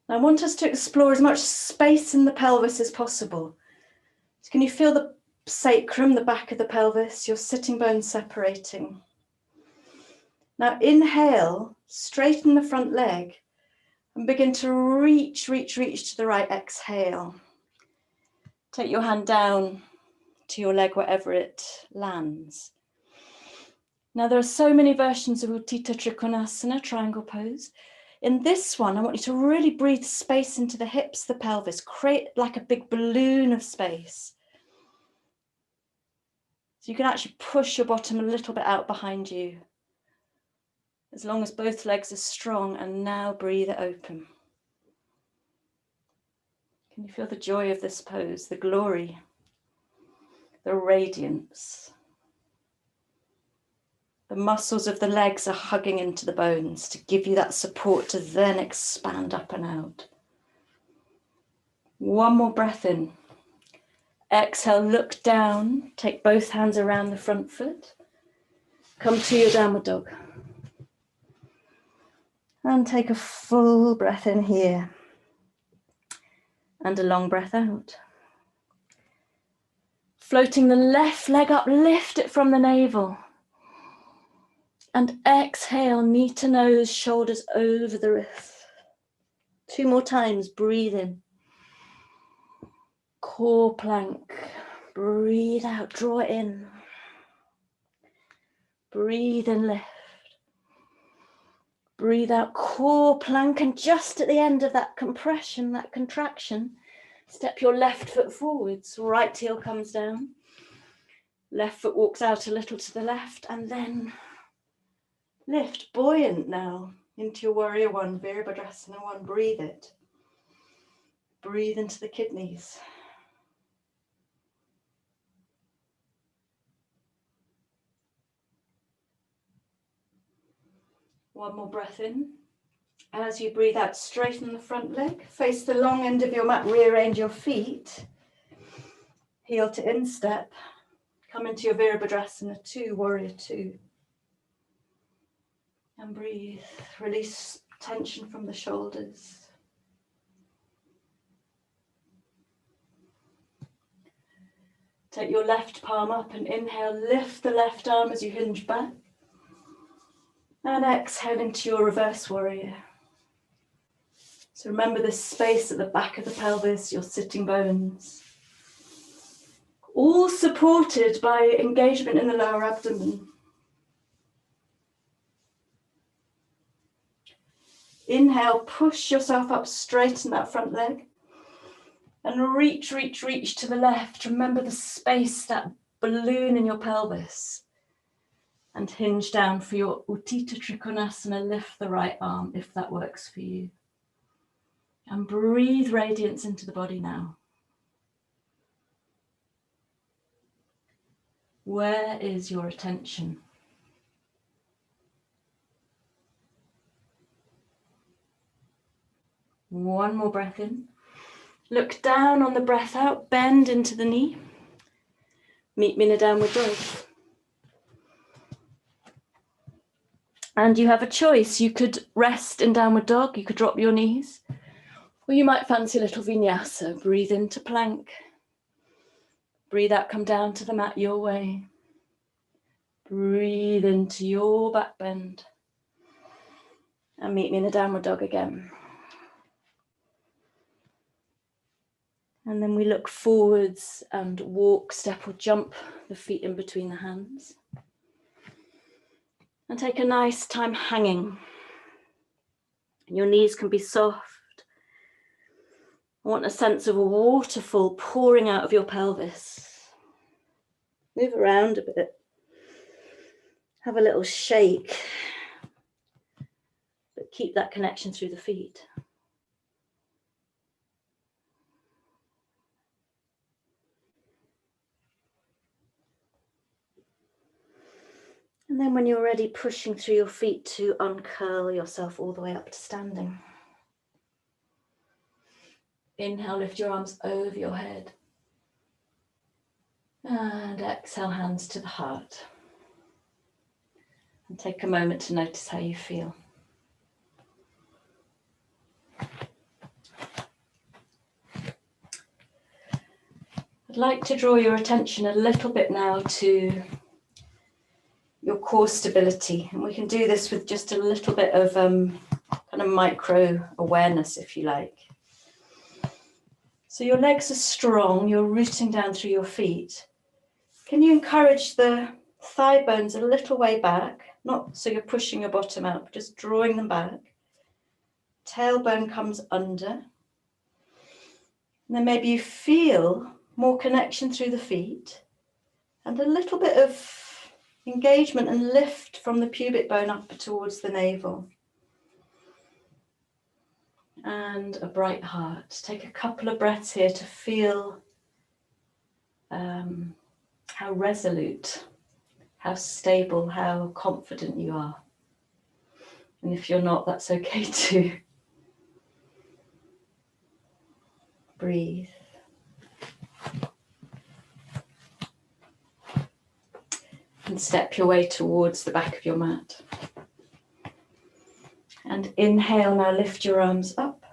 I want us to explore as much space in the pelvis as possible. So can you feel the sacrum, the back of the pelvis, your sitting bones separating? Now inhale, straighten the front leg and begin to reach to the right. Exhale. Take your hand down to your leg wherever it lands. Now there are so many versions of Utthita Trikonasana, triangle pose. In this one, I want you to really breathe space into the hips, the pelvis, create like a big balloon of space. So you can actually push your bottom a little bit out behind you, as long as both legs are strong, and now breathe it open. Can you feel the joy of this pose, the glory, the radiance? The muscles of the legs are hugging into the bones to give you that support to then expand up and out. One more breath in. Exhale, look down, take both hands around the front foot. Come to your downward dog. And take a full breath in here. And a long breath out. Floating the left leg up, lift it from the navel. And exhale, knee to nose, shoulders over the wrist. 2 more times, breathe in. Core plank. Breathe out, draw it in. Breathe in, lift. Breathe out, core plank, and just at the end of that compression, that contraction, step your left foot forwards, right heel comes down. Left foot walks out a little to the left, and then lift, buoyant now, into your warrior one, Virabhadrasana one, breathe it. Breathe into the kidneys. One more breath in. As you breathe out, straighten the front leg, face the long end of your mat, rearrange your feet, heel to instep, come into your Virabhadrasana 2, warrior 2. And breathe, release tension from the shoulders. Take your left palm up and inhale, lift the left arm as you hinge back. And exhale into your reverse warrior. So remember this space at the back of the pelvis, your sitting bones. All supported by engagement in the lower abdomen. Inhale, push yourself up, straighten that front leg. And reach to the left. Remember the space, that balloon in your pelvis. And hinge down for your Utthita Trikonasana. Lift the right arm if that works for you. And breathe radiance into the body now. Where is your attention? One more breath in. Look down on the breath out, bend into the knee. Meet me in a downward dog. And you have a choice. You could rest in downward dog, you could drop your knees, or you might fancy a little vinyasa. Breathe into plank. Breathe out, come down to the mat your way. Breathe into your back bend. And meet me in a downward dog again. And then we look forwards and walk, step or jump the feet in between the hands. And take a nice time hanging. Your knees can be soft. I want a sense of a waterfall pouring out of your pelvis. Move around a bit. Have a little shake. But keep that connection through the feet. when you're ready, pushing through your feet to uncurl yourself all the way up to standing. Inhale, lift your arms over your head. And exhale, hands to the heart. And take a moment to notice how you feel. I'd like to draw your attention a little bit now to your core stability. And we can do this with just a little bit of kind of micro awareness, if you like. So your legs are strong, you're rooting down through your feet. Can you encourage the thigh bones a little way back? Not so you're pushing your bottom out, but just drawing them back. Tailbone comes under. And then maybe you feel more connection through the feet and a little bit of engagement and lift from the pubic bone up towards the navel. And a bright heart. Take a couple of breaths here to feel how resolute, how stable, how confident you are. And if you're not, that's okay too. Breathe. And step your way towards the back of your mat. And inhale, now lift your arms up.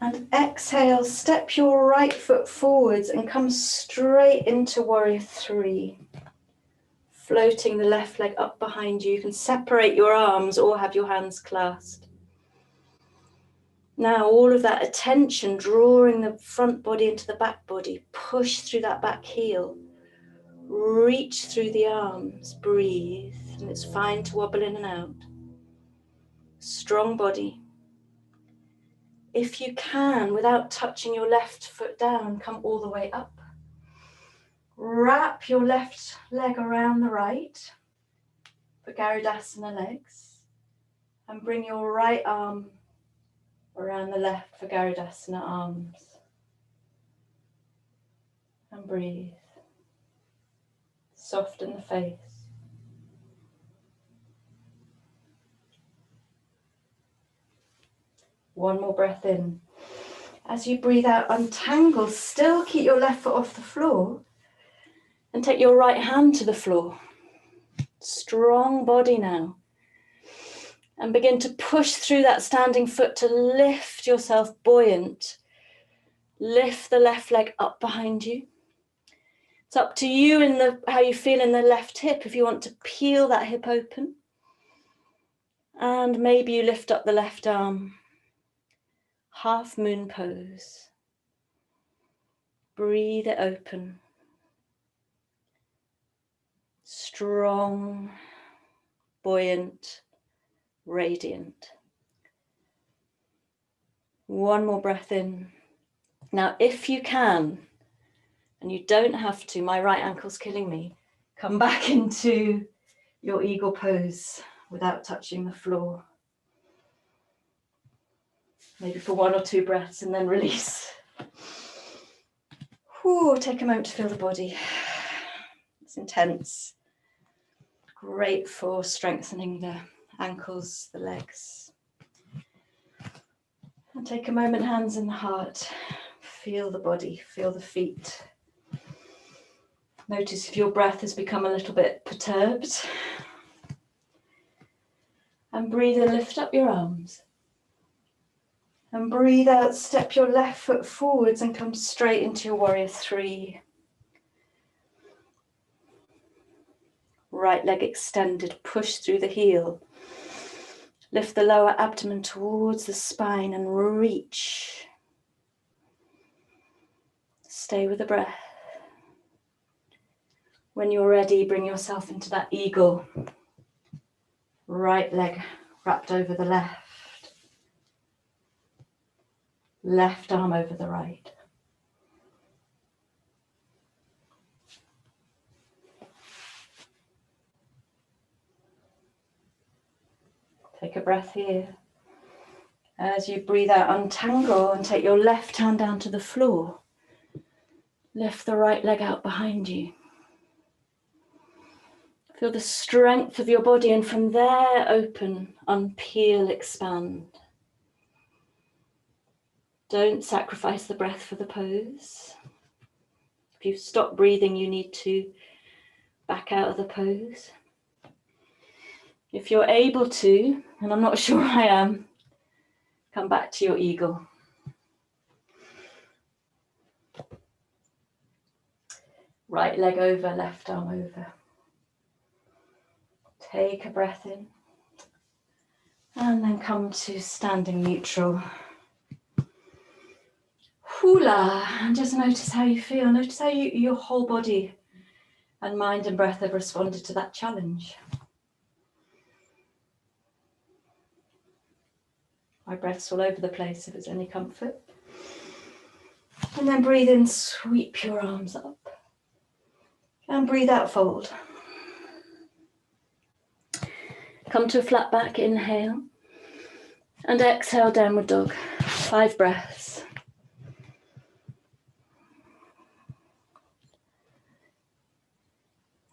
And exhale, step your right foot forwards and come straight into warrior three. Floating the left leg up behind you. You can separate your arms or have your hands clasped. Now all of that attention drawing the front body into the back body. Push through that back heel. Reach through the arms. Breathe. And it's fine to wobble in and out. Strong body. If you can, without touching your left foot down, come all the way up. Wrap your left leg around the right for Garudasana legs. And bring your right arm around the left for Garudasana arms. And breathe. Soften the face. One more breath in. As you breathe out, untangle. Still keep your left foot off the floor. And take your right hand to the floor. Strong body now. And begin to push through that standing foot to lift yourself buoyant. Lift the left leg up behind you. It's up to you in how you feel in the left hip. If you want to peel that hip open. And maybe you lift up the left arm. Half moon pose. Breathe it open. Strong, buoyant, radiant. One more breath in. Now, if you can, and you don't have to, my right ankle's killing me, come back into your eagle pose without touching the floor. Maybe for 1 or 2 breaths and then release. Whew, take a moment to feel the body. It's intense. Great for strengthening the ankles, the legs. And take a moment, hands in the heart. Feel the body, feel the feet. Notice if your breath has become a little bit perturbed. And breathe and lift up your arms. And breathe out, step your left foot forwards and come straight into your warrior three. Right leg extended, push through the heel. Lift the lower abdomen towards the spine and reach. Stay with the breath. When you're ready, bring yourself into that eagle. Right leg wrapped over the left. Left arm over the right. Take a breath here. As you breathe out, untangle and take your left hand down to the floor. Lift the right leg out behind you. Feel the strength of your body, and from there, open, unpeel, expand. Don't sacrifice the breath for the pose. If you stop breathing, you need to back out of the pose. If you're able to, and I'm not sure I am, come back to your eagle. Right leg over, left arm over. Take a breath in. And then come to standing neutral. Hula, and just notice how you feel. Notice how your whole body and mind and breath have responded to that challenge. My breath's all over the place if it's any comfort. And then breathe in, sweep your arms up. And breathe out, fold. Come to a flat back, inhale. And exhale, downward dog. 5 breaths.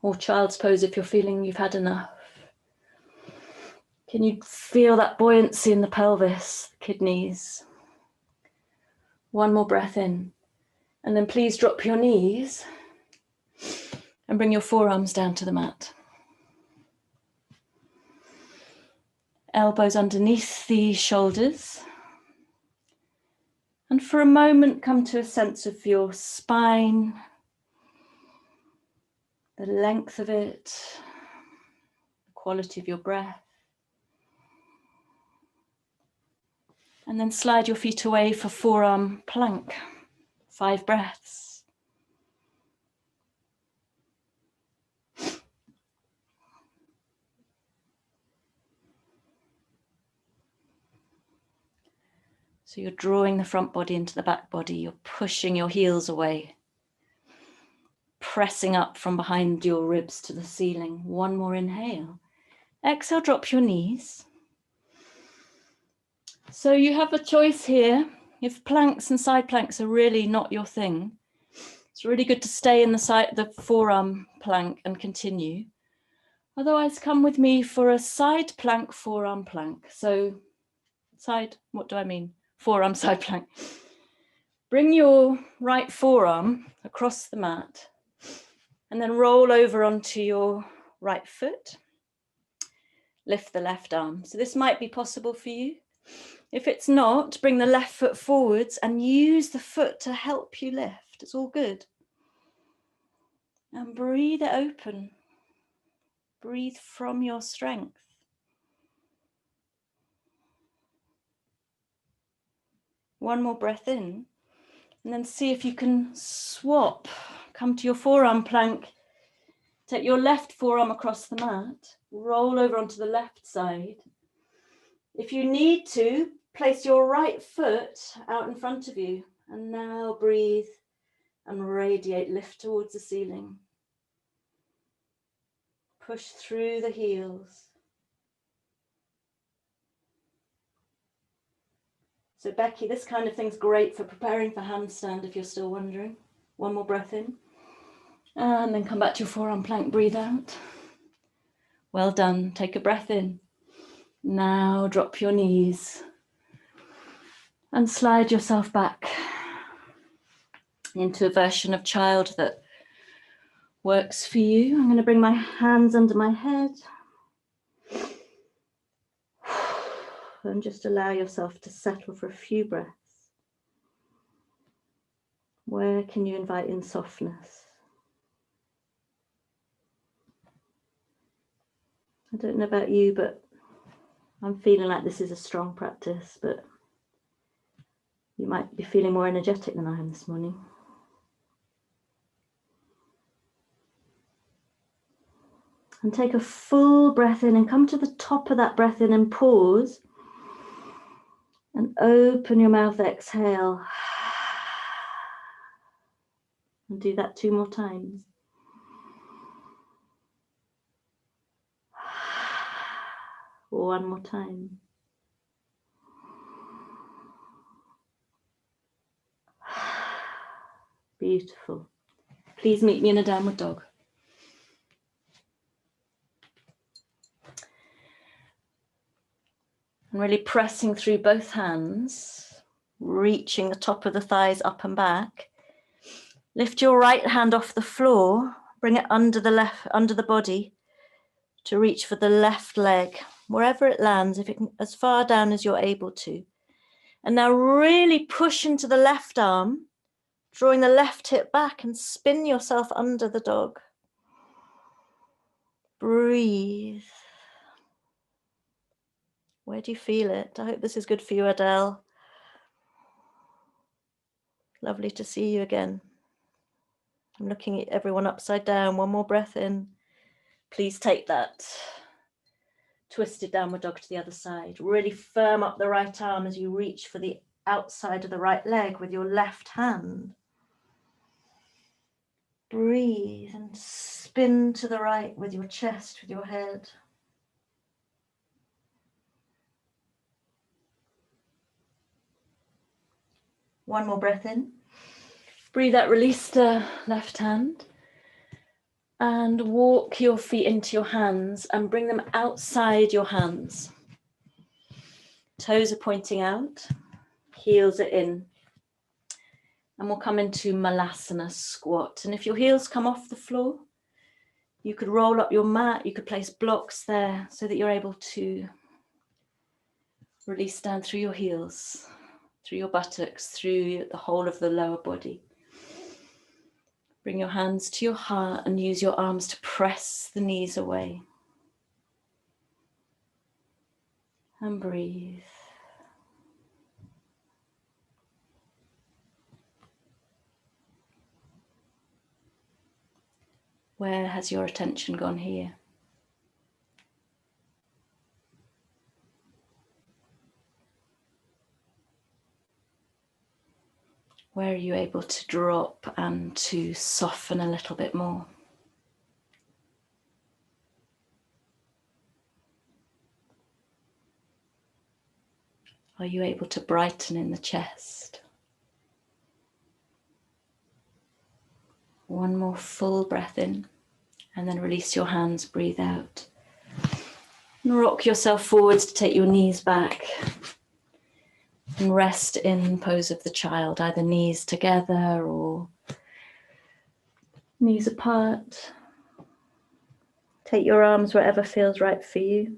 Or child's pose if you're feeling you've had enough. Can you feel that buoyancy in the pelvis, the kidneys? One more breath in. And then please drop your knees and bring your forearms down to the mat. Elbows underneath the shoulders. And for a moment, come to a sense of your spine, the length of it, the quality of your breath. And then slide your feet away for forearm plank. 5 breaths. So you're drawing the front body into the back body. You're pushing your heels away. Pressing up from behind your ribs to the ceiling. One more inhale. Exhale, drop your knees. So you have a choice here. If planks and side planks are really not your thing, it's really good to stay in the forearm plank and continue. Otherwise, come with me for a side plank, forearm plank. So side, what do I mean? Forearm, side plank. Bring your right forearm across the mat and then roll over onto your right foot. Lift the left arm. So this might be possible for you. If it's not, bring the left foot forwards and use the foot to help you lift. It's all good. And breathe it open. Breathe from your strength. One more breath in, and then see if you can swap. Come to your forearm plank. Take your left forearm across the mat. Roll over onto the left side. If you need to, place your right foot out in front of you. And now breathe and radiate, lift towards the ceiling. Push through the heels. So Becky, this kind of thing's great for preparing for handstand if you're still wondering. One more breath in. And then come back to your forearm plank, breathe out. Well done, take a breath in. Now drop your knees and slide yourself back into a version of child that works for you. I'm going to bring my hands under my head and just allow yourself to settle for a few breaths. Where can you invite in softness? I don't know about you, but I'm feeling like this is a strong practice, but you might be feeling more energetic than I am this morning. And take a full breath in and come to the top of that breath in and pause. And open your mouth, exhale. And do that 2 more times. One more time. Beautiful. Please meet me in a downward dog. And really pressing through both hands, reaching the top of the thighs up and back. Lift your right hand off the floor, bring it under the body to reach for the left leg, wherever it lands, if it can, as far down as you're able to. And now really push into the left arm, drawing the left hip back and spin yourself under the dog. Breathe. Where do you feel it? I hope this is good for you, Adele. Lovely to see you again. I'm looking at everyone upside down. One more breath in. Please take that twisted downward dog to the other side. Really firm up the right arm as you reach for the outside of the right leg with your left hand. Breathe and spin to the right with your chest, with your head. One more breath in. Breathe out, release the left hand. And walk your feet into your hands and bring them outside your hands. Toes are pointing out, heels are in. And we'll come into Malasana squat. And if your heels come off the floor, you could roll up your mat, you could place blocks there so that you're able to release down through your heels, through your buttocks, through the whole of the lower body. Bring your hands to your heart and use your arms to press the knees away. And breathe. Where has your attention gone here? Where are you able to drop and to soften a little bit more? Are you able to brighten in the chest? One more full breath in and then release your hands, breathe out. And rock yourself forwards to take your knees back. And rest in pose of the child, either knees together or knees apart. Take your arms wherever feels right for you.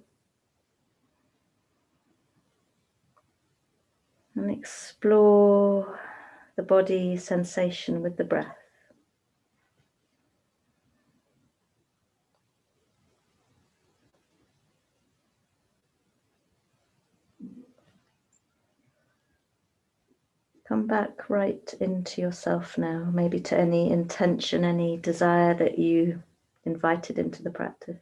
And explore the body sensation with the breath. Come back right into yourself now, maybe to any intention, any desire that you invited into the practice.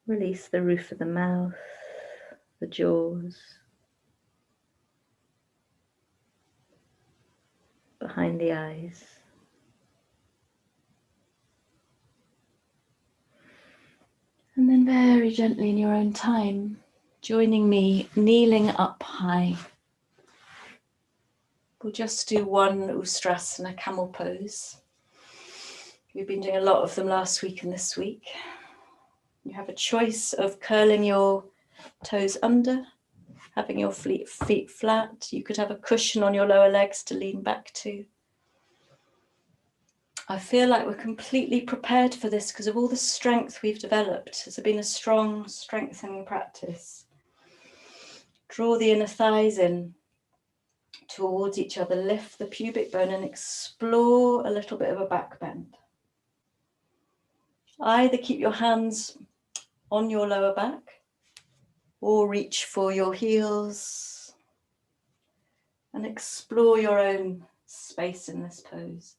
Release the roof of the mouth, the jaws, behind the eyes. And then very gently in your own time, joining me, kneeling up high. We'll just do one Ustrasana camel pose. We've been doing a lot of them last week and this week. You have a choice of curling your toes under, having your feet flat. You could have a cushion on your lower legs to lean back to. I feel like we're completely prepared for this because of all the strength we've developed. It's been a strong strengthening practice. Draw the inner thighs in towards each other, lift the pubic bone and explore a little bit of a back bend. Either keep your hands on your lower back or reach for your heels and explore your own space in this pose.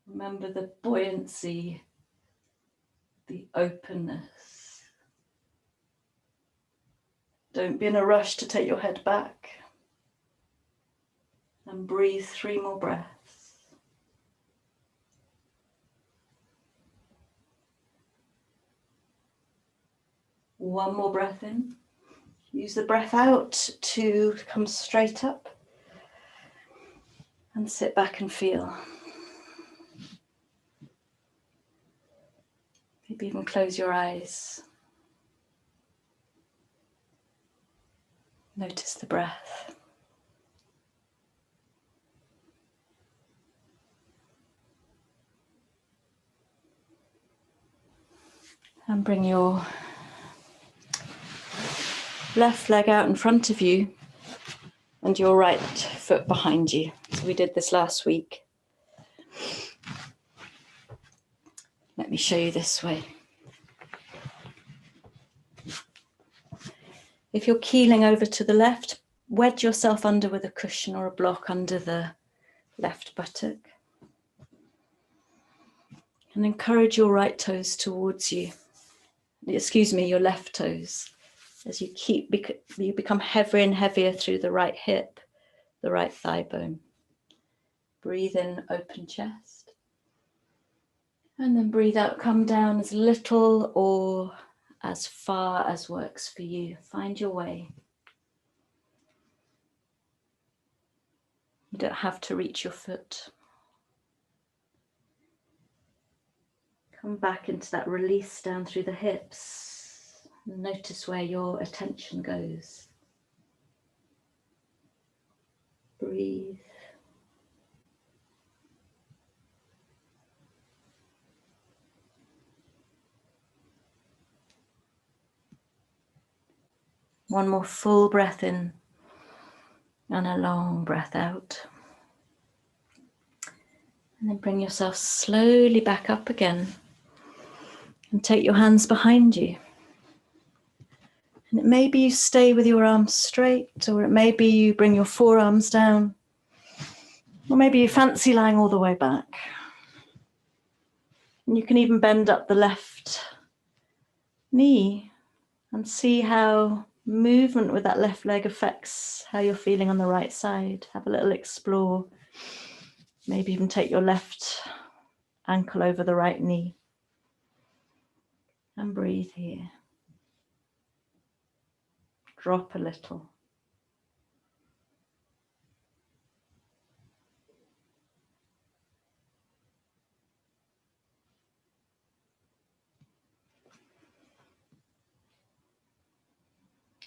Remember the buoyancy, the openness. Don't be in a rush to take your head back. And breathe 3 more breaths. One more breath in. Use the breath out to come straight up and sit back and feel. Maybe even close your eyes. Notice the breath. And bring your left leg out in front of you and your right foot behind you. So we did this last week. Let me show you this way. If you're keeling over to the left, wedge yourself under with a cushion or a block under the left buttock. And encourage your right toes towards you. Excuse me, your left toes. As you become heavier and heavier through the right hip, the right thigh bone. Breathe in, open chest. And then breathe out, come down as little or as far as works for you. Find your way. You don't have to reach your foot. Come back into that release down through the hips. Notice where your attention goes. Breathe. One more full breath in and a long breath out. And then bring yourself slowly back up again and take your hands behind you. And it may be you stay with your arms straight, or it may be you bring your forearms down, or maybe you fancy lying all the way back. And you can even bend up the left knee and see how movement with that left leg affects how you're feeling on the right side. Have a little explore. Maybe even take your left ankle over the right knee. And breathe here. Drop a little.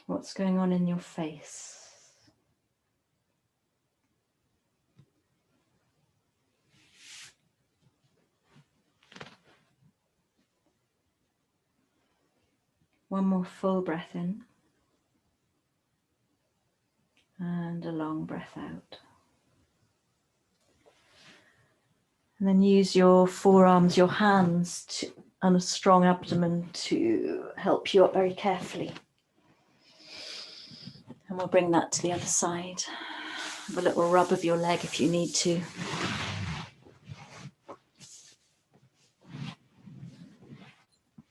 What's going on in your face? One more full breath in. And a long breath out. And then use your forearms, your hands, and a strong abdomen to help you up very carefully. And we'll bring that to the other side. Have a little rub of your leg if you need to.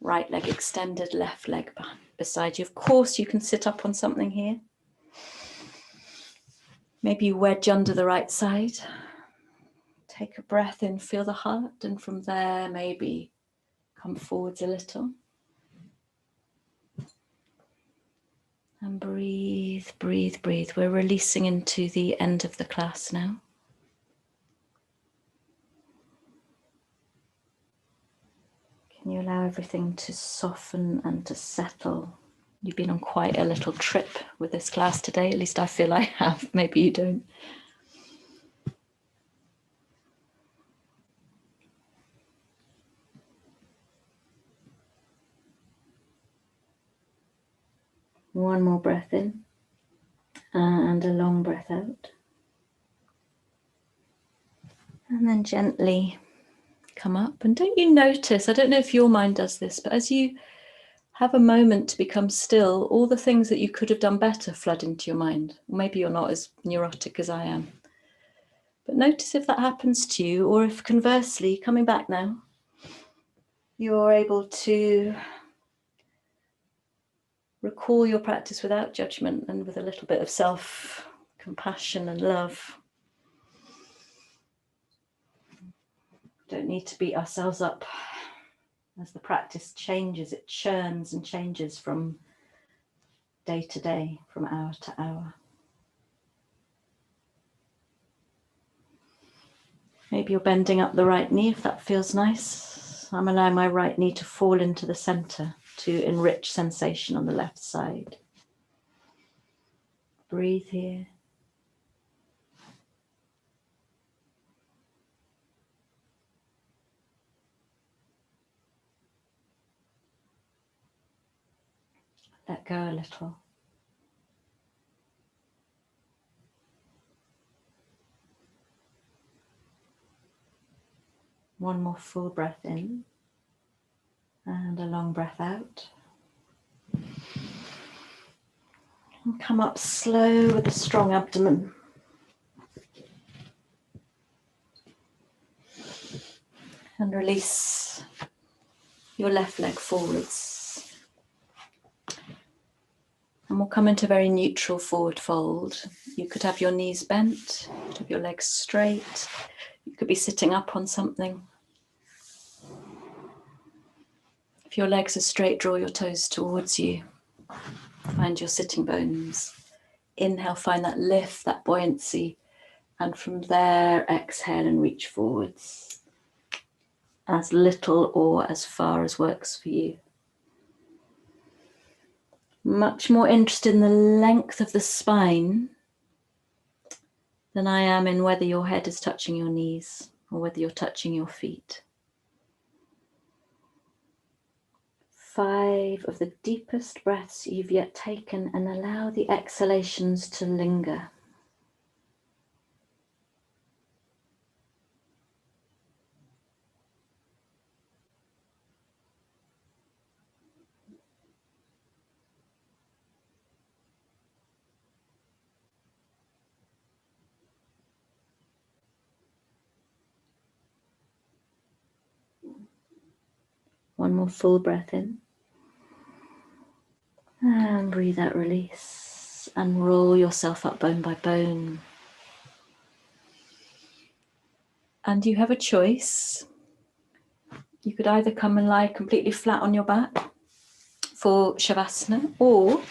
Right leg extended, left leg beside you. Of course, you can sit up on something here. Maybe you wedge under the right side. Take a breath in, feel the heart, and from there, maybe come forwards a little. And breathe, breathe, breathe. We're releasing into the end of the class now. Can you allow everything to soften and to settle? You've been on quite a little trip with this class today. At least I feel I have. Maybe you don't. One more breath in and a long breath out. And then gently come up. And don't you notice, I don't know if your mind does this, but as you have a moment to become still, all the things that you could have done better flood into your mind. Maybe you're not as neurotic as I am. But notice if that happens to you, or if conversely, coming back now, you're able to recall your practice without judgment and with a little bit of self-compassion and love. Don't need to beat ourselves up As the practice changes, it churns and changes from day to day, from hour to hour. Maybe you're bending up the right knee if that feels nice. I'm allowing my right knee to fall into the center to enrich sensation on the left side. Breathe here. Let go a little. One more full breath in and a long breath out. And come up slow with a strong abdomen. And release your left leg forwards. And we'll come into very neutral forward fold. You could have your knees bent, you could have your legs straight, you could be sitting up on something. If your legs are straight, draw your toes towards you. Find your sitting bones. Inhale, find that lift, that buoyancy. And from there, exhale and reach forwards. As little or as far as works for you. Much more interested in the length of the spine than I am in whether your head is touching your knees or whether you're touching your feet. 5 of the deepest breaths you've yet taken, and allow the exhalations to linger. One more full breath in. And breathe out, release. And roll yourself up bone by bone. And you have a choice. You could either come and lie completely flat on your back for Shavasana, or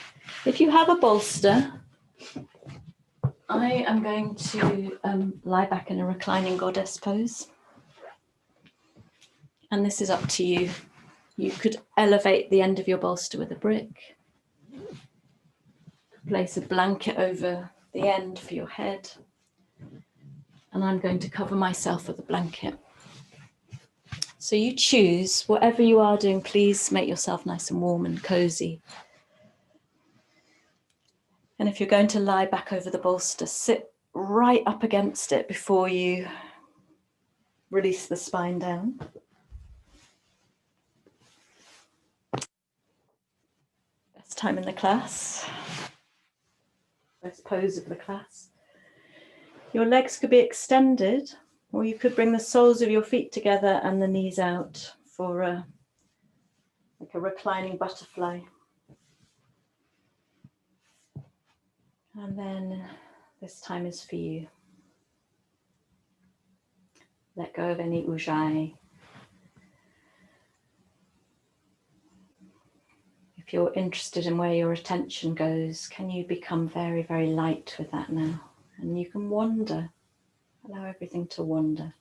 if you have a bolster, I am going to lie back in a reclining goddess pose. And this is up to you. You could elevate the end of your bolster with a brick. Place a blanket over the end for your head. And I'm going to cover myself with a blanket. So you choose, whatever you are doing, please make yourself nice and warm and cozy. And if you're going to lie back over the bolster, sit right up against it before you release the spine down. Best time in the class. Best pose of the class. Your legs could be extended, or you could bring the soles of your feet together and the knees out for like a reclining butterfly. And then this time is for you. Let go of any ujjayi. If you're interested in where your attention goes, can you become very, very light with that now? And you can wander. Allow everything to wander.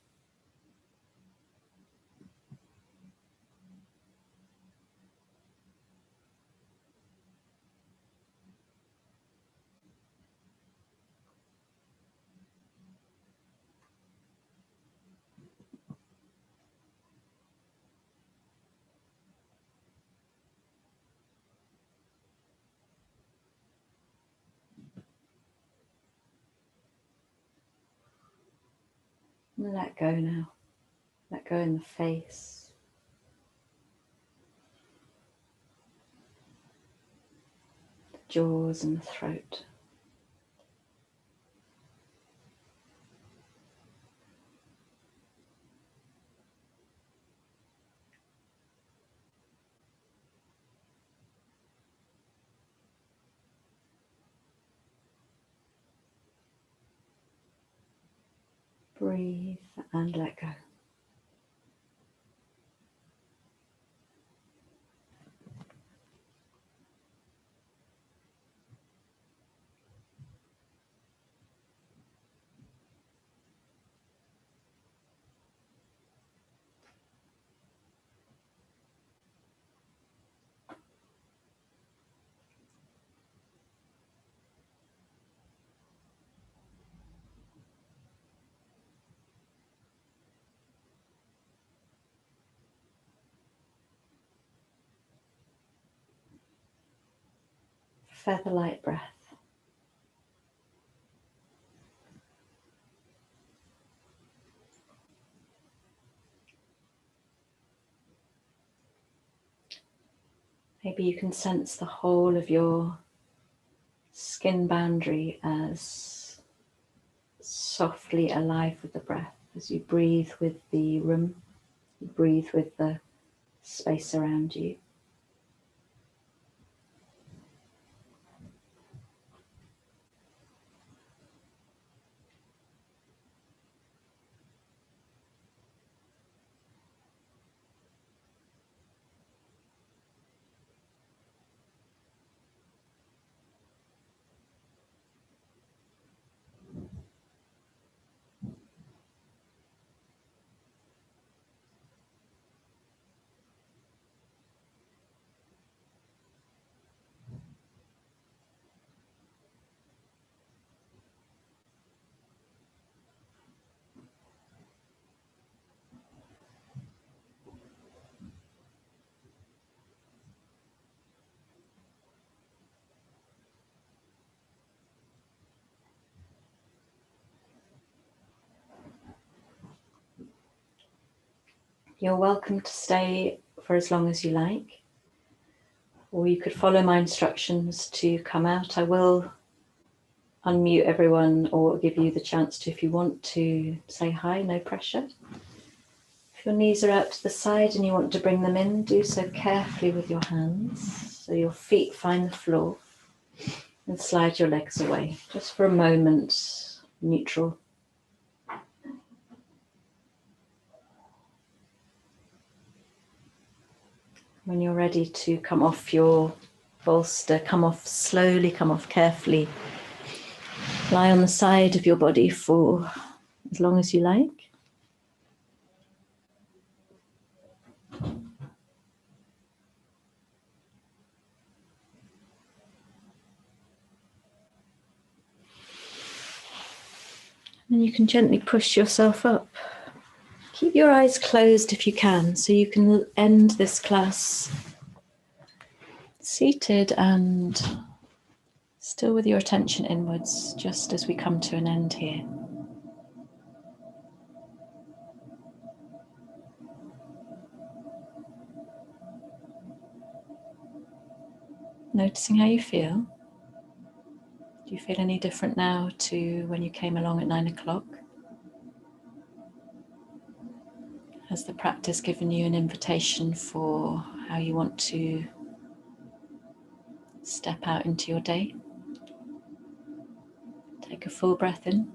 Let go now. Let go in the face. The jaws and the throat. Breathe and let go. feather light breath. Maybe you can sense the whole of your skin boundary as softly alive with the breath as you breathe with the room, you breathe with the space around you. You're welcome to stay for as long as you like, or you could follow my instructions to come out. I will unmute everyone or give you the chance to, if you want to say hi, no pressure. If your knees are out to the side and you want to bring them in, do so carefully with your hands so your feet find the floor, and slide your legs away just for a moment, neutral. When you're ready to come off your bolster, come off slowly, come off carefully. Lie on the side of your body for as long as you like. And you can gently push yourself up. Keep your eyes closed if you can, so you can end this class seated and still with your attention inwards, just as we come to an end here. Noticing how you feel. Do you feel any different now to when you came along at 9 o'clock? Has the practice given you an invitation for how you want to step out into your day? Take a full breath in.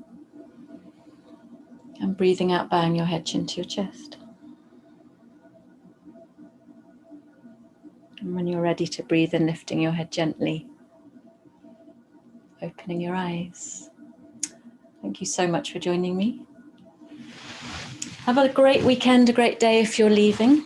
And breathing out, bowing your head chin to your chest. And when you're ready to breathe in, lifting your head gently, opening your eyes. Thank you so much for joining me. Have a great weekend, a great day if you're leaving.